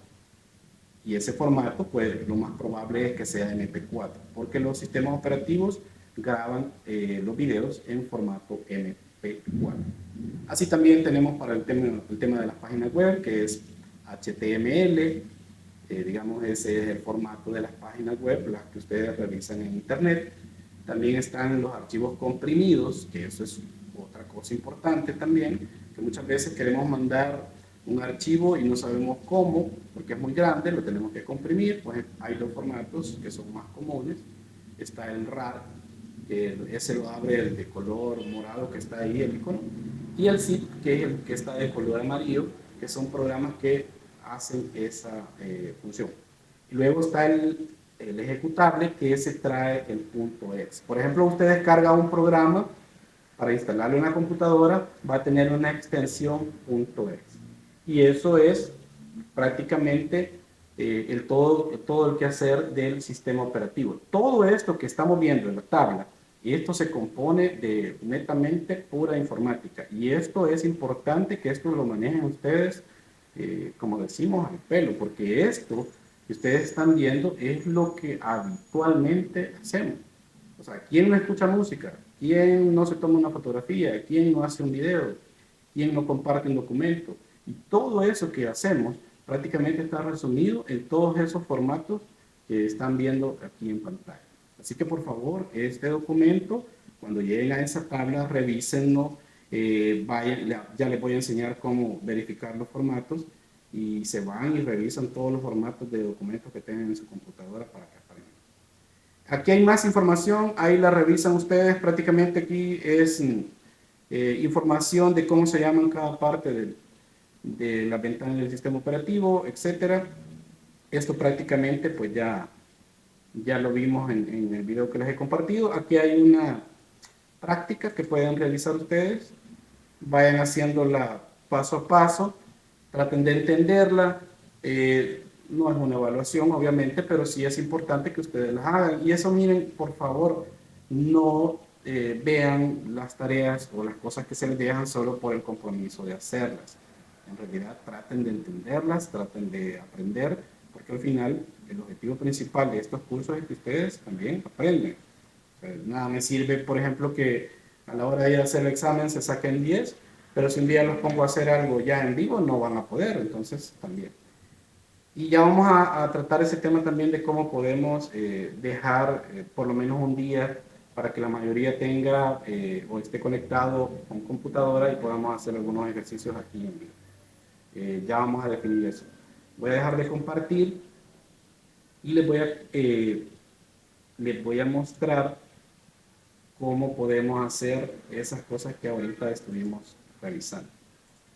Y ese formato, pues lo más probable es que sea MP4, porque los sistemas operativos graban los videos en formato MP4. Así también tenemos para el tema de las páginas web, que es HTML, digamos, ese es el formato de las páginas web, las que ustedes revisan en internet. También están los archivos comprimidos, que eso es otra cosa importante también, que muchas veces queremos mandar un archivo y no sabemos cómo, porque es muy grande, lo tenemos que comprimir. Pues hay dos formatos que son más comunes. Está el RAR, que ese lo abre el de color morado que está ahí, el icono, y el zip, que es el que está de color amarillo, que son programas que hacen esa función. Y luego está el ejecutable que se trae el .exe. Por ejemplo, usted descarga un programa para instalarlo en la computadora, va a tener una extensión .exe. Y eso es prácticamente todo el quehacer del sistema operativo. Todo esto que estamos viendo en la tabla, esto se compone de netamente pura informática. Y esto es importante que esto lo manejen ustedes, como decimos, al pelo, porque esto que ustedes están viendo es lo que habitualmente hacemos. O sea, ¿quién no escucha música? ¿Quién no se toma una fotografía? ¿Quién no hace un video? ¿Quién no comparte un documento? Y todo eso que hacemos prácticamente está resumido en todos esos formatos que están viendo aquí en pantalla. Así que por favor, este documento, cuando lleguen a esa tabla, revísenlo, ya les voy a enseñar cómo verificar los formatos y se van y revisan todos los formatos de documentos que tengan en su computadora para que aparezcan. Aquí hay más información, ahí la revisan ustedes, prácticamente aquí es información de cómo se llaman cada parte de la ventana del sistema operativo, etcétera. Esto prácticamente pues ya lo vimos en el video que les he compartido. Aquí hay una práctica que pueden realizar ustedes. Vayan haciéndola paso a paso. Traten de entenderla. No es una evaluación, obviamente, pero sí es importante que ustedes las hagan. Y eso, miren, por favor, no vean las tareas o las cosas que se les dejan solo por el compromiso de hacerlas. En realidad, traten de entenderlas, traten de aprender, porque al final el objetivo principal de estos cursos es que ustedes también aprenden. O sea, nada me sirve, por ejemplo, que a la hora de hacer el examen se saquen 10, pero si un día los pongo a hacer algo ya en vivo, no van a poder, entonces también. Y ya vamos a tratar ese tema también de cómo podemos dejar por lo menos un día para que la mayoría tenga o esté conectado con computadora y podamos hacer algunos ejercicios aquí en vivo. Ya vamos a definir eso. Voy a dejar de compartir y les voy a mostrar cómo podemos hacer esas cosas que ahorita estuvimos revisando.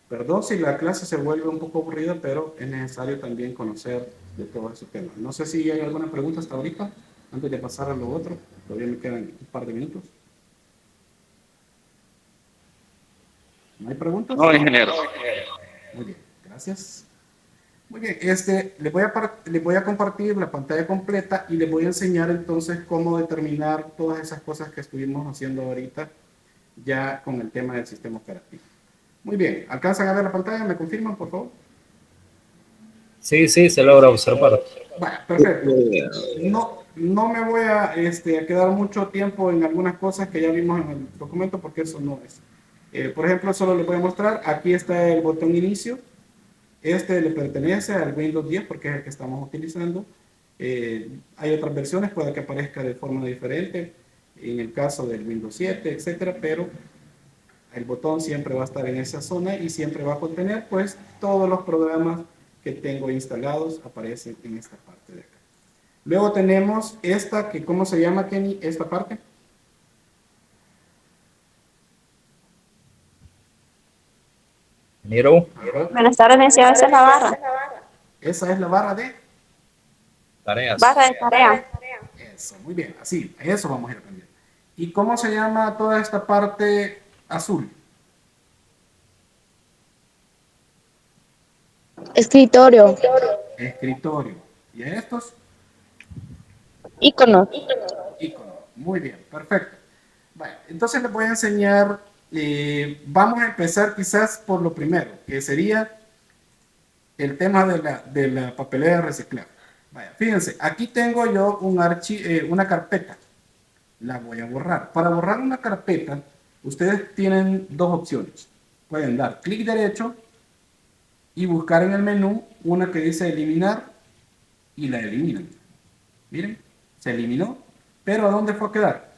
Perdón si la clase se vuelve un poco aburrida, pero es necesario también conocer de todos esos temas. No sé si hay alguna pregunta hasta ahorita, antes de pasar a lo otro. Todavía me quedan un par de minutos. ¿No hay preguntas? No, ingeniero. Muy bien, gracias. Muy bien, les voy a compartir la pantalla completa y les voy a enseñar entonces cómo determinar todas esas cosas que estuvimos haciendo ahorita ya con el tema del sistema operativo. Muy bien, ¿alcanzan a ver la pantalla? ¿Me confirman, por favor? Sí, sí, se logra observar. Bueno, perfecto. No me voy a quedar mucho tiempo en algunas cosas que ya vimos en el documento porque eso no es. Por ejemplo, solo les voy a mostrar, aquí está el botón inicio. Este le pertenece al Windows 10 porque es el que estamos utilizando. Hay otras versiones, puede que aparezca de forma diferente, en el caso del Windows 7, etcétera, pero el botón siempre va a estar en esa zona y siempre va a contener, pues, todos los programas que tengo instalados aparecen en esta parte de acá. Luego tenemos esta, que ¿cómo se llama, Kenny? Esta parte. Miro, Buenas tardes, licenciado. Esa es la barra. Esa es la barra de... tareas. Barra de tarea. Eso, muy bien, así, eso vamos a ir aprendiendo. ¿Y cómo se llama toda esta parte azul? Escritorio. Escritorio. ¿Y a estos? Icono. Icono. Muy bien, perfecto. Bueno, entonces les voy a enseñar, vamos a empezar quizás por lo primero, que sería el tema de la papelera de reciclaje. Vaya, fíjense, aquí tengo yo una carpeta. La voy a borrar. Para borrar una carpeta, ustedes tienen dos opciones. Pueden dar clic derecho y buscar en el menú una que dice eliminar y la eliminan. Miren, se eliminó, pero ¿a dónde fue a quedar?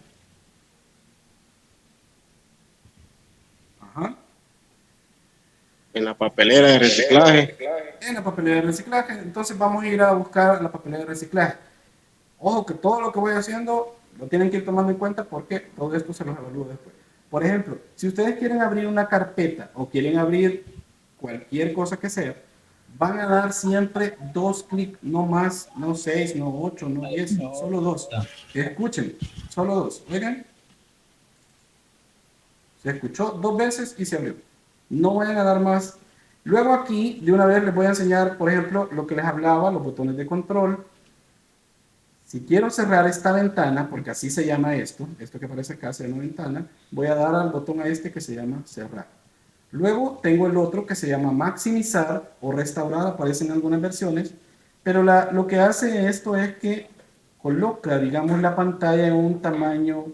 Ajá. En la papelera de reciclaje. En la papelera de reciclaje. Entonces vamos a ir a buscar la papelera de reciclaje. Ojo que todo lo que voy haciendo lo tienen que ir tomando en cuenta porque todo esto se los evalúo después. Por ejemplo, si ustedes quieren abrir una carpeta o quieren abrir cualquier cosa que sea, van a dar siempre 2 clics, no más, no 6, no 8, no 10, solo 2. Escuchen, solo 2. Oigan, se escuchó 2 veces y se abrió. No vayan a dar más. Luego aquí, de una vez les voy a enseñar, por ejemplo, lo que les hablaba, los botones de control. Si quiero cerrar esta ventana, porque así se llama esto que aparece acá, se llama ventana, voy a dar al botón a este que se llama cerrar. Luego tengo el otro que se llama maximizar o restaurar, aparece en algunas versiones, pero lo que hace esto es que coloca, digamos, la pantalla en un tamaño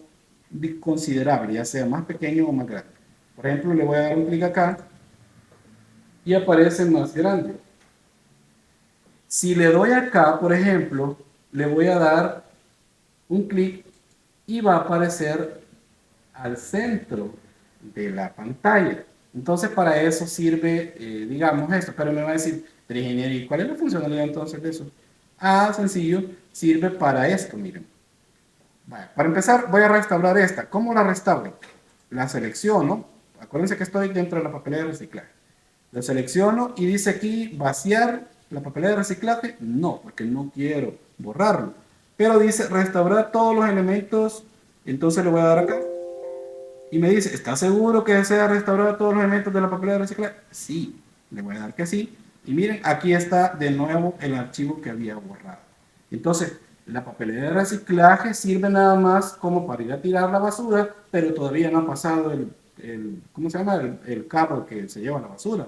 considerable, ya sea más pequeño o más grande. Por ejemplo, le voy a dar un clic acá y aparece más grande. Si le doy acá, por ejemplo, le voy a dar un clic y va a aparecer al centro de la pantalla. Entonces para eso sirve, digamos esto, pero me va a decir, pero ingeniero, ¿y cuál es la funcionalidad entonces de eso? Ah, sencillo, sirve para esto, miren. Vale, para empezar voy a restaurar esta. ¿Cómo la restauro? La selecciono, acuérdense que estoy dentro de la papelera de reciclaje. La selecciono y dice aquí vaciar la papelera de reciclaje. No, porque no quiero borrarlo. Pero dice restaurar todos los elementos. Entonces le voy a dar acá. Y me dice, ¿está seguro que desea restaurar todos los elementos de la papelera de reciclaje? Sí, le voy a dar que sí. Y miren, aquí está de nuevo el archivo que había borrado. Entonces, la papelera de reciclaje sirve nada más como para ir a tirar la basura, pero todavía no ha pasado ¿cómo se llama? El carro que se lleva la basura,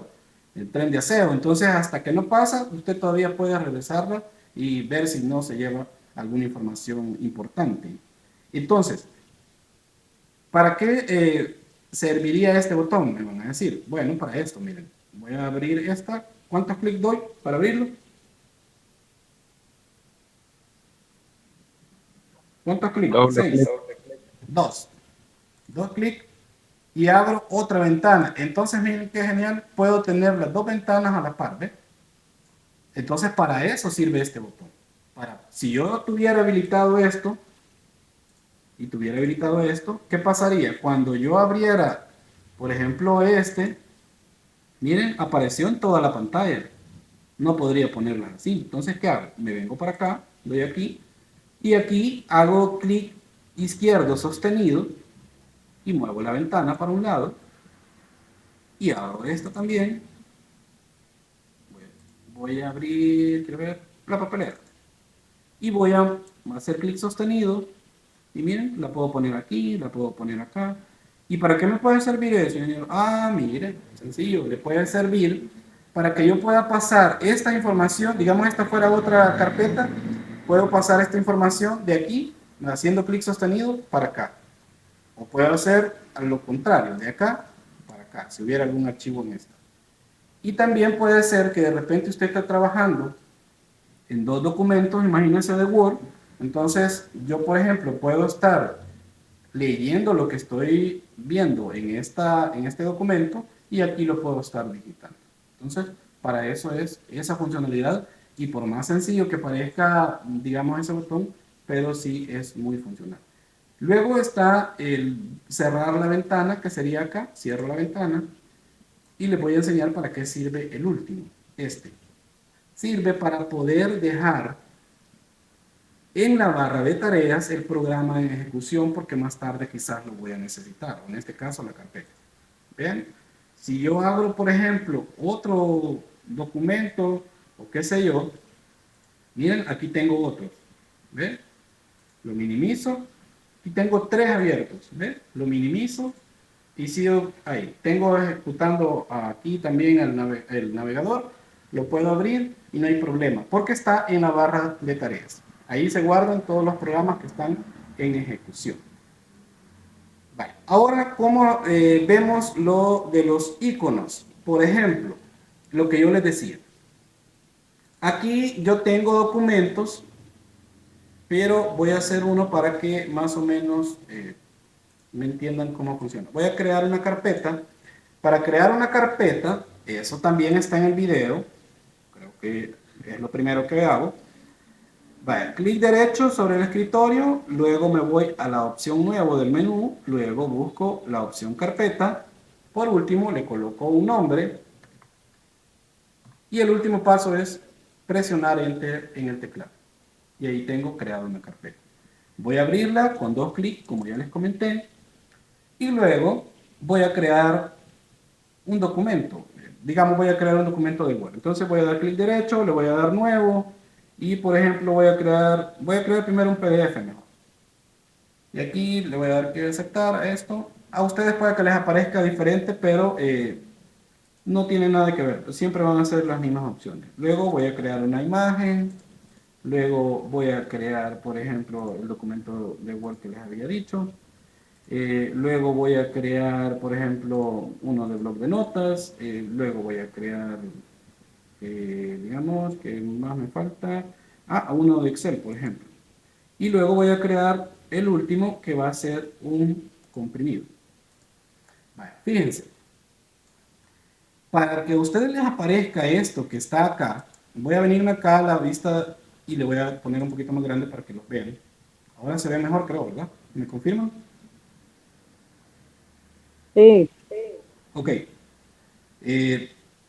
el tren de aseo. Entonces, hasta que no pasa, usted todavía puede regresarla y ver si no se lleva alguna información importante. Entonces, ¿para qué serviría este botón? Me van a decir, bueno, para esto, miren, voy a abrir esta. ¿Cuántos clics doy para abrirlo? ¿Cuántos clics? Doble 6. clic. 2. 2 clics y abro otra ventana. Entonces, miren qué genial, puedo tener las 2 ventanas a la par, ¿ve? Entonces, para eso sirve este botón. Si yo tuviera habilitado esto, ¿qué pasaría? Cuando yo abriera, por ejemplo, miren, apareció en toda la pantalla. No podría ponerla así. Entonces, ¿qué hago? Me vengo para acá, doy aquí, y aquí hago clic izquierdo sostenido, y muevo la ventana para un lado, y abro esta también. Voy a abrir, quiero ver, la papelera. Y voy a hacer clic sostenido, y miren, la puedo poner aquí, la puedo poner acá. ¿Y para qué me puede servir eso, ingeniero? Ah, mire, sencillo, le puede servir para que yo pueda pasar esta información, digamos esta fuera otra carpeta, puedo pasar esta información de aquí, haciendo clic sostenido, para acá. O puedo hacer a lo contrario, de acá para acá, si hubiera algún archivo en esta. Y también puede ser que de repente usted está trabajando en 2 documentos, imagínense de Word. Entonces, yo, por ejemplo, puedo estar leyendo lo que estoy viendo en este documento y aquí lo puedo estar digitando. Entonces, para eso es esa funcionalidad y por más sencillo que parezca, digamos, ese botón, pero sí es muy funcional. Luego está el cerrar la ventana, que sería acá, cierro la ventana y les voy a enseñar para qué sirve el último, Sirve para poder dejar en la barra de tareas el programa en ejecución porque más tarde quizás lo voy a necesitar, en este caso la carpeta. ¿Ven? Si yo abro, por ejemplo, otro documento o qué sé yo, miren, aquí tengo otro. ¿Ven? Lo minimizo y tengo 3 abiertos. ¿Ven? Lo minimizo y sigo ahí. Tengo ejecutando aquí también el navegador, lo puedo abrir y no hay problema porque está en la barra de tareas. Ahí se guardan todos los programas que están en ejecución. Vale. Ahora, ¿cómo vemos lo de los iconos? Por ejemplo, lo que yo les decía. Aquí yo tengo documentos, pero voy a hacer uno para que más o menos me entiendan cómo funciona. Voy a crear una carpeta. Para crear una carpeta, eso también está en el video. Creo que es lo primero que hago. Vaya, clic derecho sobre el escritorio, luego me voy a la opción nuevo del menú, luego busco la opción carpeta, por último le coloco un nombre Y el último paso es presionar Enter en el teclado. Y ahí tengo creado una carpeta. Voy a abrirla con 2 clics, como ya les comenté. Y luego voy a crear un documento. Digamos, voy a crear un documento de Word. Entonces voy a dar clic derecho, le voy a dar nuevo. Y por ejemplo voy a crear primero un PDF mejor. Y aquí le voy a dar que aceptar a esto. A ustedes puede que les aparezca diferente, pero no tiene nada que ver. Siempre van a ser las mismas opciones. Luego voy a crear una imagen. Luego voy a crear, por ejemplo, el documento de Word que les había dicho. Luego voy a crear, por ejemplo, uno de blog de notas. Luego voy a crear, digamos, que más me falta. Uno de Excel, por ejemplo. Y luego voy a crear el último, que va a ser un comprimido. Vale, fíjense. Para que a ustedes les aparezca esto que está acá, voy a venirme acá a la vista y le voy a poner un poquito más grande para que los vean. Ahora se ve mejor, creo, ¿verdad? ¿Me confirman? Sí. Ok.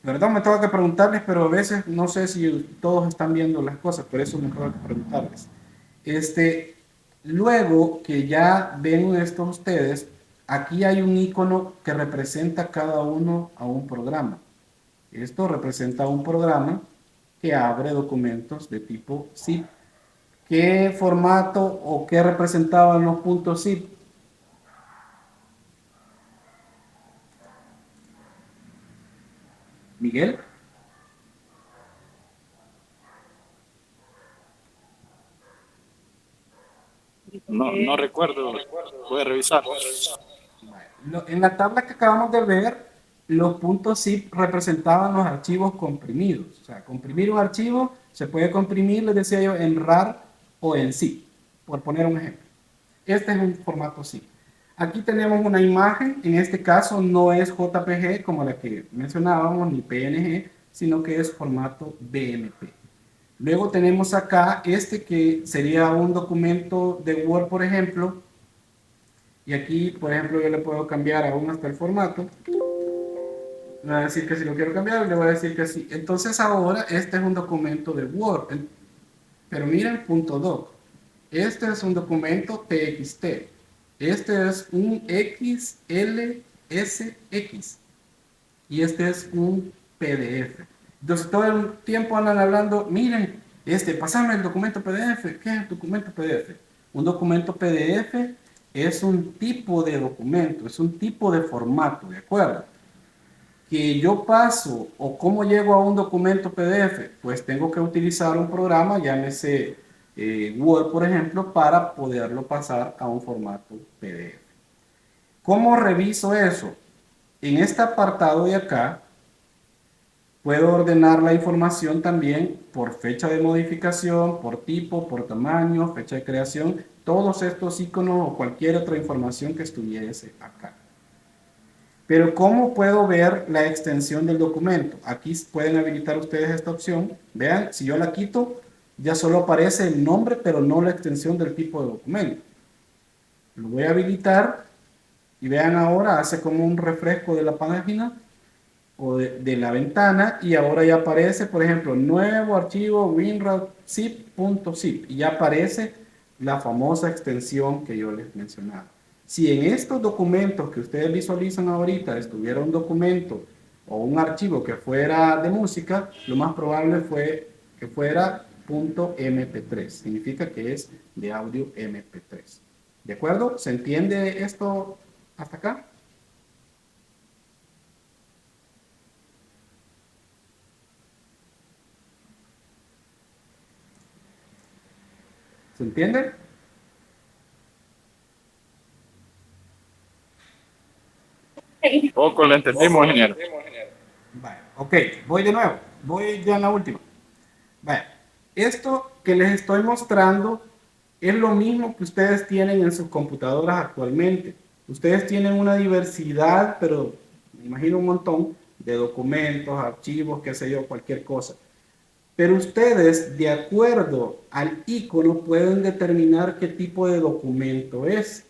Verdad, me tengo que preguntarles, pero a veces no sé si todos están viendo las cosas, por eso me tengo que preguntarles. Luego que ya ven esto ustedes, aquí hay un icono que representa cada uno a un programa. Esto representa un programa que abre documentos de tipo zip. ¿Qué formato o qué representaban los puntos zip? Miguel. No recuerdo, voy a revisar. En la tabla que acabamos de ver, los puntos zip representaban los archivos comprimidos. O sea, comprimir un archivo se puede comprimir, les decía yo, en RAR o en zip, por poner un ejemplo. Este es un formato zip. Aquí tenemos una imagen, en este caso no es JPG como la que mencionábamos, ni PNG, sino que es formato BMP. Luego tenemos acá que sería un documento de Word, por ejemplo. Y aquí, por ejemplo, yo le puedo cambiar aún hasta el formato. Me va a decir que si lo quiero cambiar, le voy a decir que sí. Entonces ahora este es un documento de Word. Pero miren, .doc. Este es un documento TXT. Este es un XLSX. Y este es un PDF. Entonces todo el tiempo andan hablando, miren, pasame el documento PDF. ¿Qué es el documento PDF? Un documento PDF es un tipo de documento, es un tipo de formato, ¿de acuerdo? Que yo paso o cómo llego a un documento PDF, pues tengo que utilizar un programa, llámese Word, por ejemplo, para poderlo pasar a un formato PDF. ¿Cómo reviso eso? En este apartado de acá, puedo ordenar la información también por fecha de modificación, por tipo, por tamaño, fecha de creación, todos estos iconos o cualquier otra información que estuviese acá. Pero ¿cómo puedo ver la extensión del documento? Aquí pueden habilitar ustedes esta opción. Vean, si yo la quito, ya solo aparece el nombre, pero no la extensión del tipo de documento. Lo voy a habilitar y vean ahora, hace como un refresco de la página o de la ventana y ahora ya aparece, por ejemplo, nuevo archivo winrad.zip.zip y ya aparece la famosa extensión que yo les mencionaba. Si en estos documentos que ustedes visualizan ahorita estuviera un documento o un archivo que fuera de música, lo más probable fue que fuera .mp3, significa que es de audio mp3. ¿De acuerdo? ¿Se entiende esto hasta acá? ¿Se entiende? Poco lo entendimos, ingeniero. Vale, ok, voy de nuevo, voy ya en la última. Vale, esto que les estoy mostrando es lo mismo que ustedes tienen en sus computadoras actualmente. Ustedes tienen una diversidad, pero me imagino un montón de documentos, archivos, qué sé yo, cualquier cosa. Pero ustedes, de acuerdo al icono, pueden determinar qué tipo de documento es.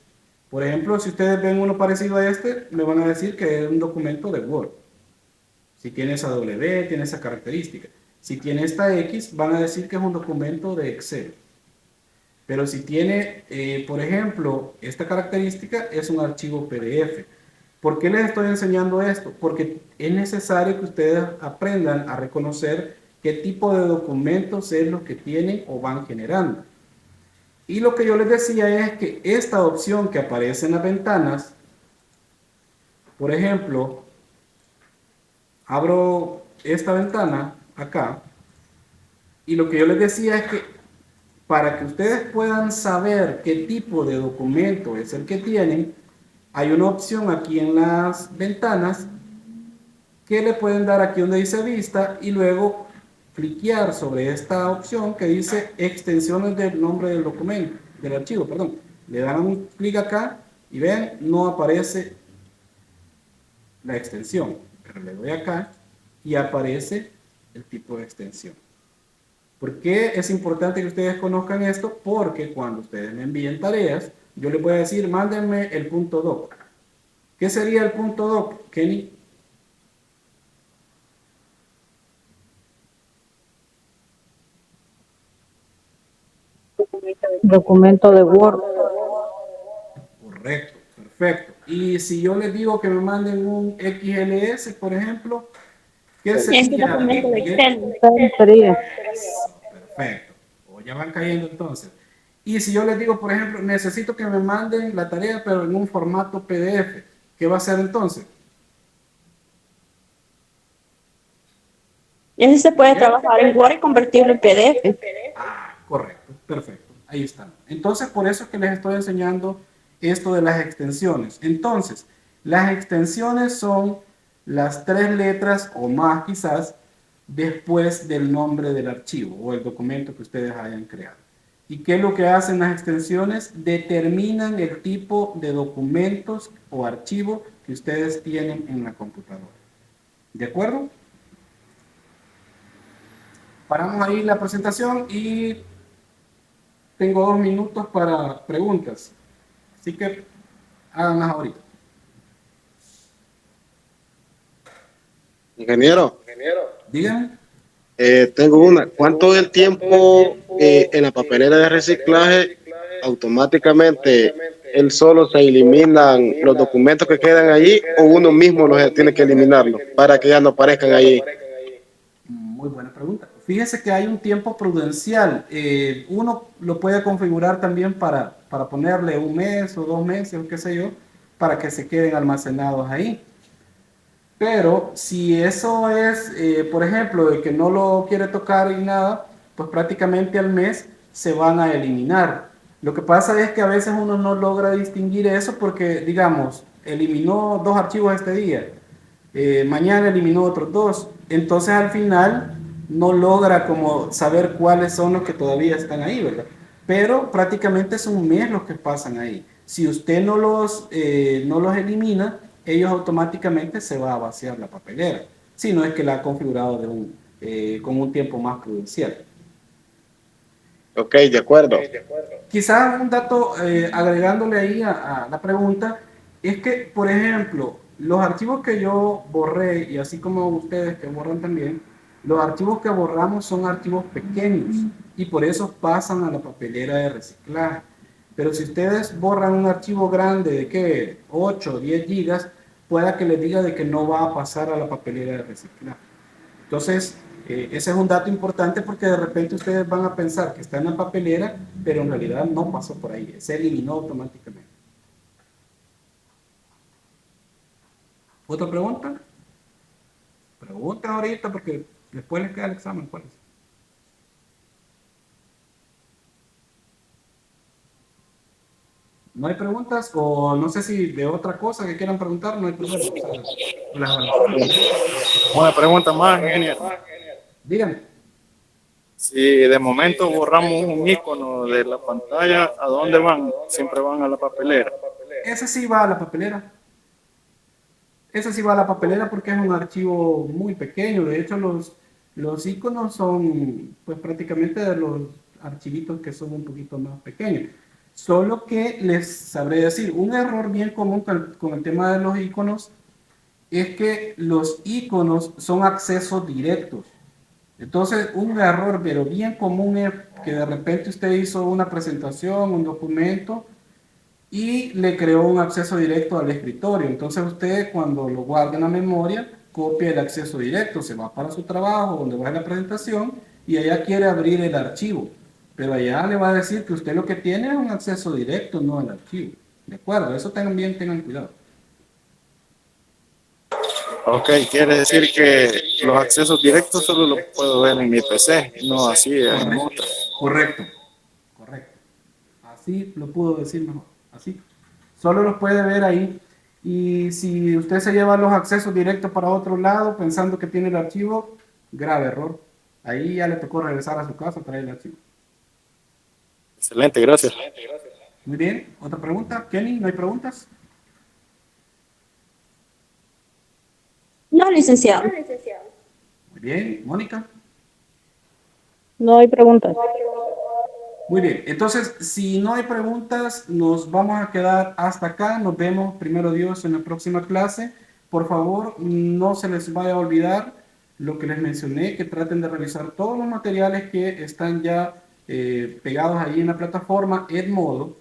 Por ejemplo, si ustedes ven uno parecido a me van a decir que es un documento de Word. Si tiene esa W, tiene esa característica. Si tiene esta X, van a decir que es un documento de Excel. Pero si tiene, por ejemplo, esta característica, es un archivo PDF. ¿Por qué les estoy enseñando esto? Porque es necesario que ustedes aprendan a reconocer qué tipo de documentos es lo que tienen o van generando. Y lo que yo les decía es que esta opción que aparece en las ventanas, por ejemplo, abro esta ventana acá, y lo que yo les decía es que para que ustedes puedan saber qué tipo de documento es el que tienen, hay una opción aquí en las ventanas que le pueden dar aquí donde dice vista y luego cliquear sobre esta opción que dice extensiones del nombre del documento, del archivo, perdón. Le dan un clic acá y ven, no aparece la extensión, pero le doy acá y aparece el tipo de extensión. ¿Por qué es importante que ustedes conozcan esto? Porque cuando ustedes me envíen tareas, yo les voy a decir, mándenme el punto doc. ¿Qué sería el punto doc, Kenny? Documento de Word. Correcto, perfecto. Y si yo les digo que me manden un XLS, por ejemplo, ¿qué Este sería? documento de Excel. Sería. Eso, perfecto. O ya van cayendo entonces. Y si yo les digo, por ejemplo, necesito que me manden la tarea, pero en un formato PDF, ¿qué va a hacer entonces? Ese se puede trabajar en Word y convertirlo en PDF. Ah, correcto, perfecto. Ahí están. Entonces, por eso es que les estoy enseñando esto de las extensiones. Entonces, las extensiones son las 3 letras o más quizás después del nombre del archivo o el documento que ustedes hayan creado. ¿Y qué es lo que hacen las extensiones? Determinan el tipo de documentos o archivo que ustedes tienen en la computadora. ¿De acuerdo? Paramos ahí la presentación y tengo 2 minutos para preguntas. Así que háganlas ahorita. Ingeniero, Díganme. tengo una. ¿Cuánto es el tiempo en la papelera de reciclaje? Automáticamente, él solo se eliminan los documentos que quedan allí o uno mismo los tiene que eliminarlos para que ya no aparezcan allí. Muy buena pregunta. Fíjese que hay un tiempo prudencial. Uno lo puede configurar también para ponerle 1 mes o 2 meses o qué sé yo, para que se queden almacenados ahí. Pero si eso es, por ejemplo, de que no lo quiere tocar y nada, pues prácticamente al mes se van a eliminar. Lo que pasa es que a veces uno no logra distinguir eso porque, digamos, eliminó 2 archivos este día, mañana eliminó otros 2, entonces al final no logra como saber cuáles son los que todavía están ahí, ¿verdad? Pero prácticamente es 1 mes los que pasan ahí. Si usted no los elimina, ellos automáticamente se va a vaciar la papelera, si no es que la ha configurado con un tiempo más prudencial. Ok, de acuerdo. Quizás un dato agregándole ahí a la pregunta, es que, por ejemplo, los archivos que yo borré, y así como ustedes que borran también, los archivos que borramos son archivos pequeños y por eso pasan a la papelera de reciclaje. Pero si ustedes borran un archivo grande de que 8 o 10 gigas, pueda que les diga de que no va a pasar a la papelera de reciclaje. Entonces, ese es un dato importante porque de repente ustedes van a pensar que está en la papelera, pero en realidad no pasó por ahí, se eliminó automáticamente. ¿Otra pregunta? Pregunta ahorita porque después les queda el examen. ¿Cuál es? ¿No hay preguntas? O no sé si de otra cosa que quieran preguntar, no hay problema. Una pregunta más, ingeniero. Díganme. Si de momento borramos un icono de la pantalla, ¿a dónde van? Siempre van a la papelera. Ese sí va a la papelera. Ese sí va a la papelera porque es un archivo muy pequeño. De hecho, los iconos son pues prácticamente de los archivitos que son un poquito más pequeños. Solo que les sabré decir, un error bien común con el tema de los iconos es que los iconos son accesos directos. Entonces, un error, pero bien común es que de repente usted hizo una presentación, un documento, y le creó un acceso directo al escritorio. Entonces usted cuando lo guarda en la memoria, copia el acceso directo, se va para su trabajo, donde va a la presentación, y allá quiere abrir el archivo. Pero allá le va a decir que usted lo que tiene es un acceso directo, no el archivo. ¿De acuerdo? Eso también tengan cuidado. Ok, quiere decir que los accesos directos solo los puedo ver en mi PC, no así en otra. Correcto, correcto. Así lo pudo decir mejor. Así. Solo los puede ver ahí. Y si usted se lleva los accesos directos para otro lado pensando que tiene el archivo, grave error. Ahí ya le tocó regresar a su casa a traer el archivo. Excelente, gracias. Muy bien. ¿Otra pregunta? Kenny, ¿no hay preguntas? No, licenciado. Muy bien. Mónica. No hay preguntas. Muy bien. Entonces, si no hay preguntas, nos vamos a quedar hasta acá. Nos vemos, primero Dios, en la próxima clase. Por favor, no se les vaya a olvidar lo que les mencioné, que traten de revisar todos los materiales que están ya pegados allí en la plataforma Edmodo.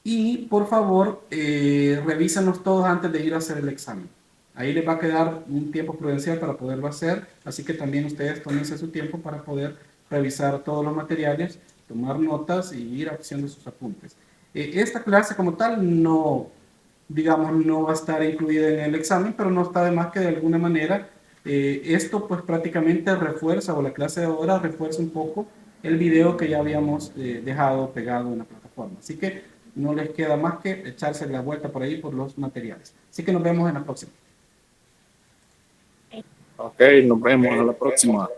Y por favor, revísenlos todos antes de ir a hacer el examen. Ahí les va a quedar un tiempo prudencial para poderlo hacer, así que también ustedes tómense su tiempo para poder revisar todos los materiales, tomar notas y ir haciendo sus apuntes. Esta clase como tal no, digamos, no va a estar incluida en el examen, pero no está de más que de alguna manera esto pues prácticamente refuerza, o la clase de ahora refuerza un poco el video que ya habíamos dejado pegado en la plataforma. Así que no les queda más que echarse la vuelta por ahí por los materiales. Así que nos vemos en la próxima. Ok, nos vemos a la próxima.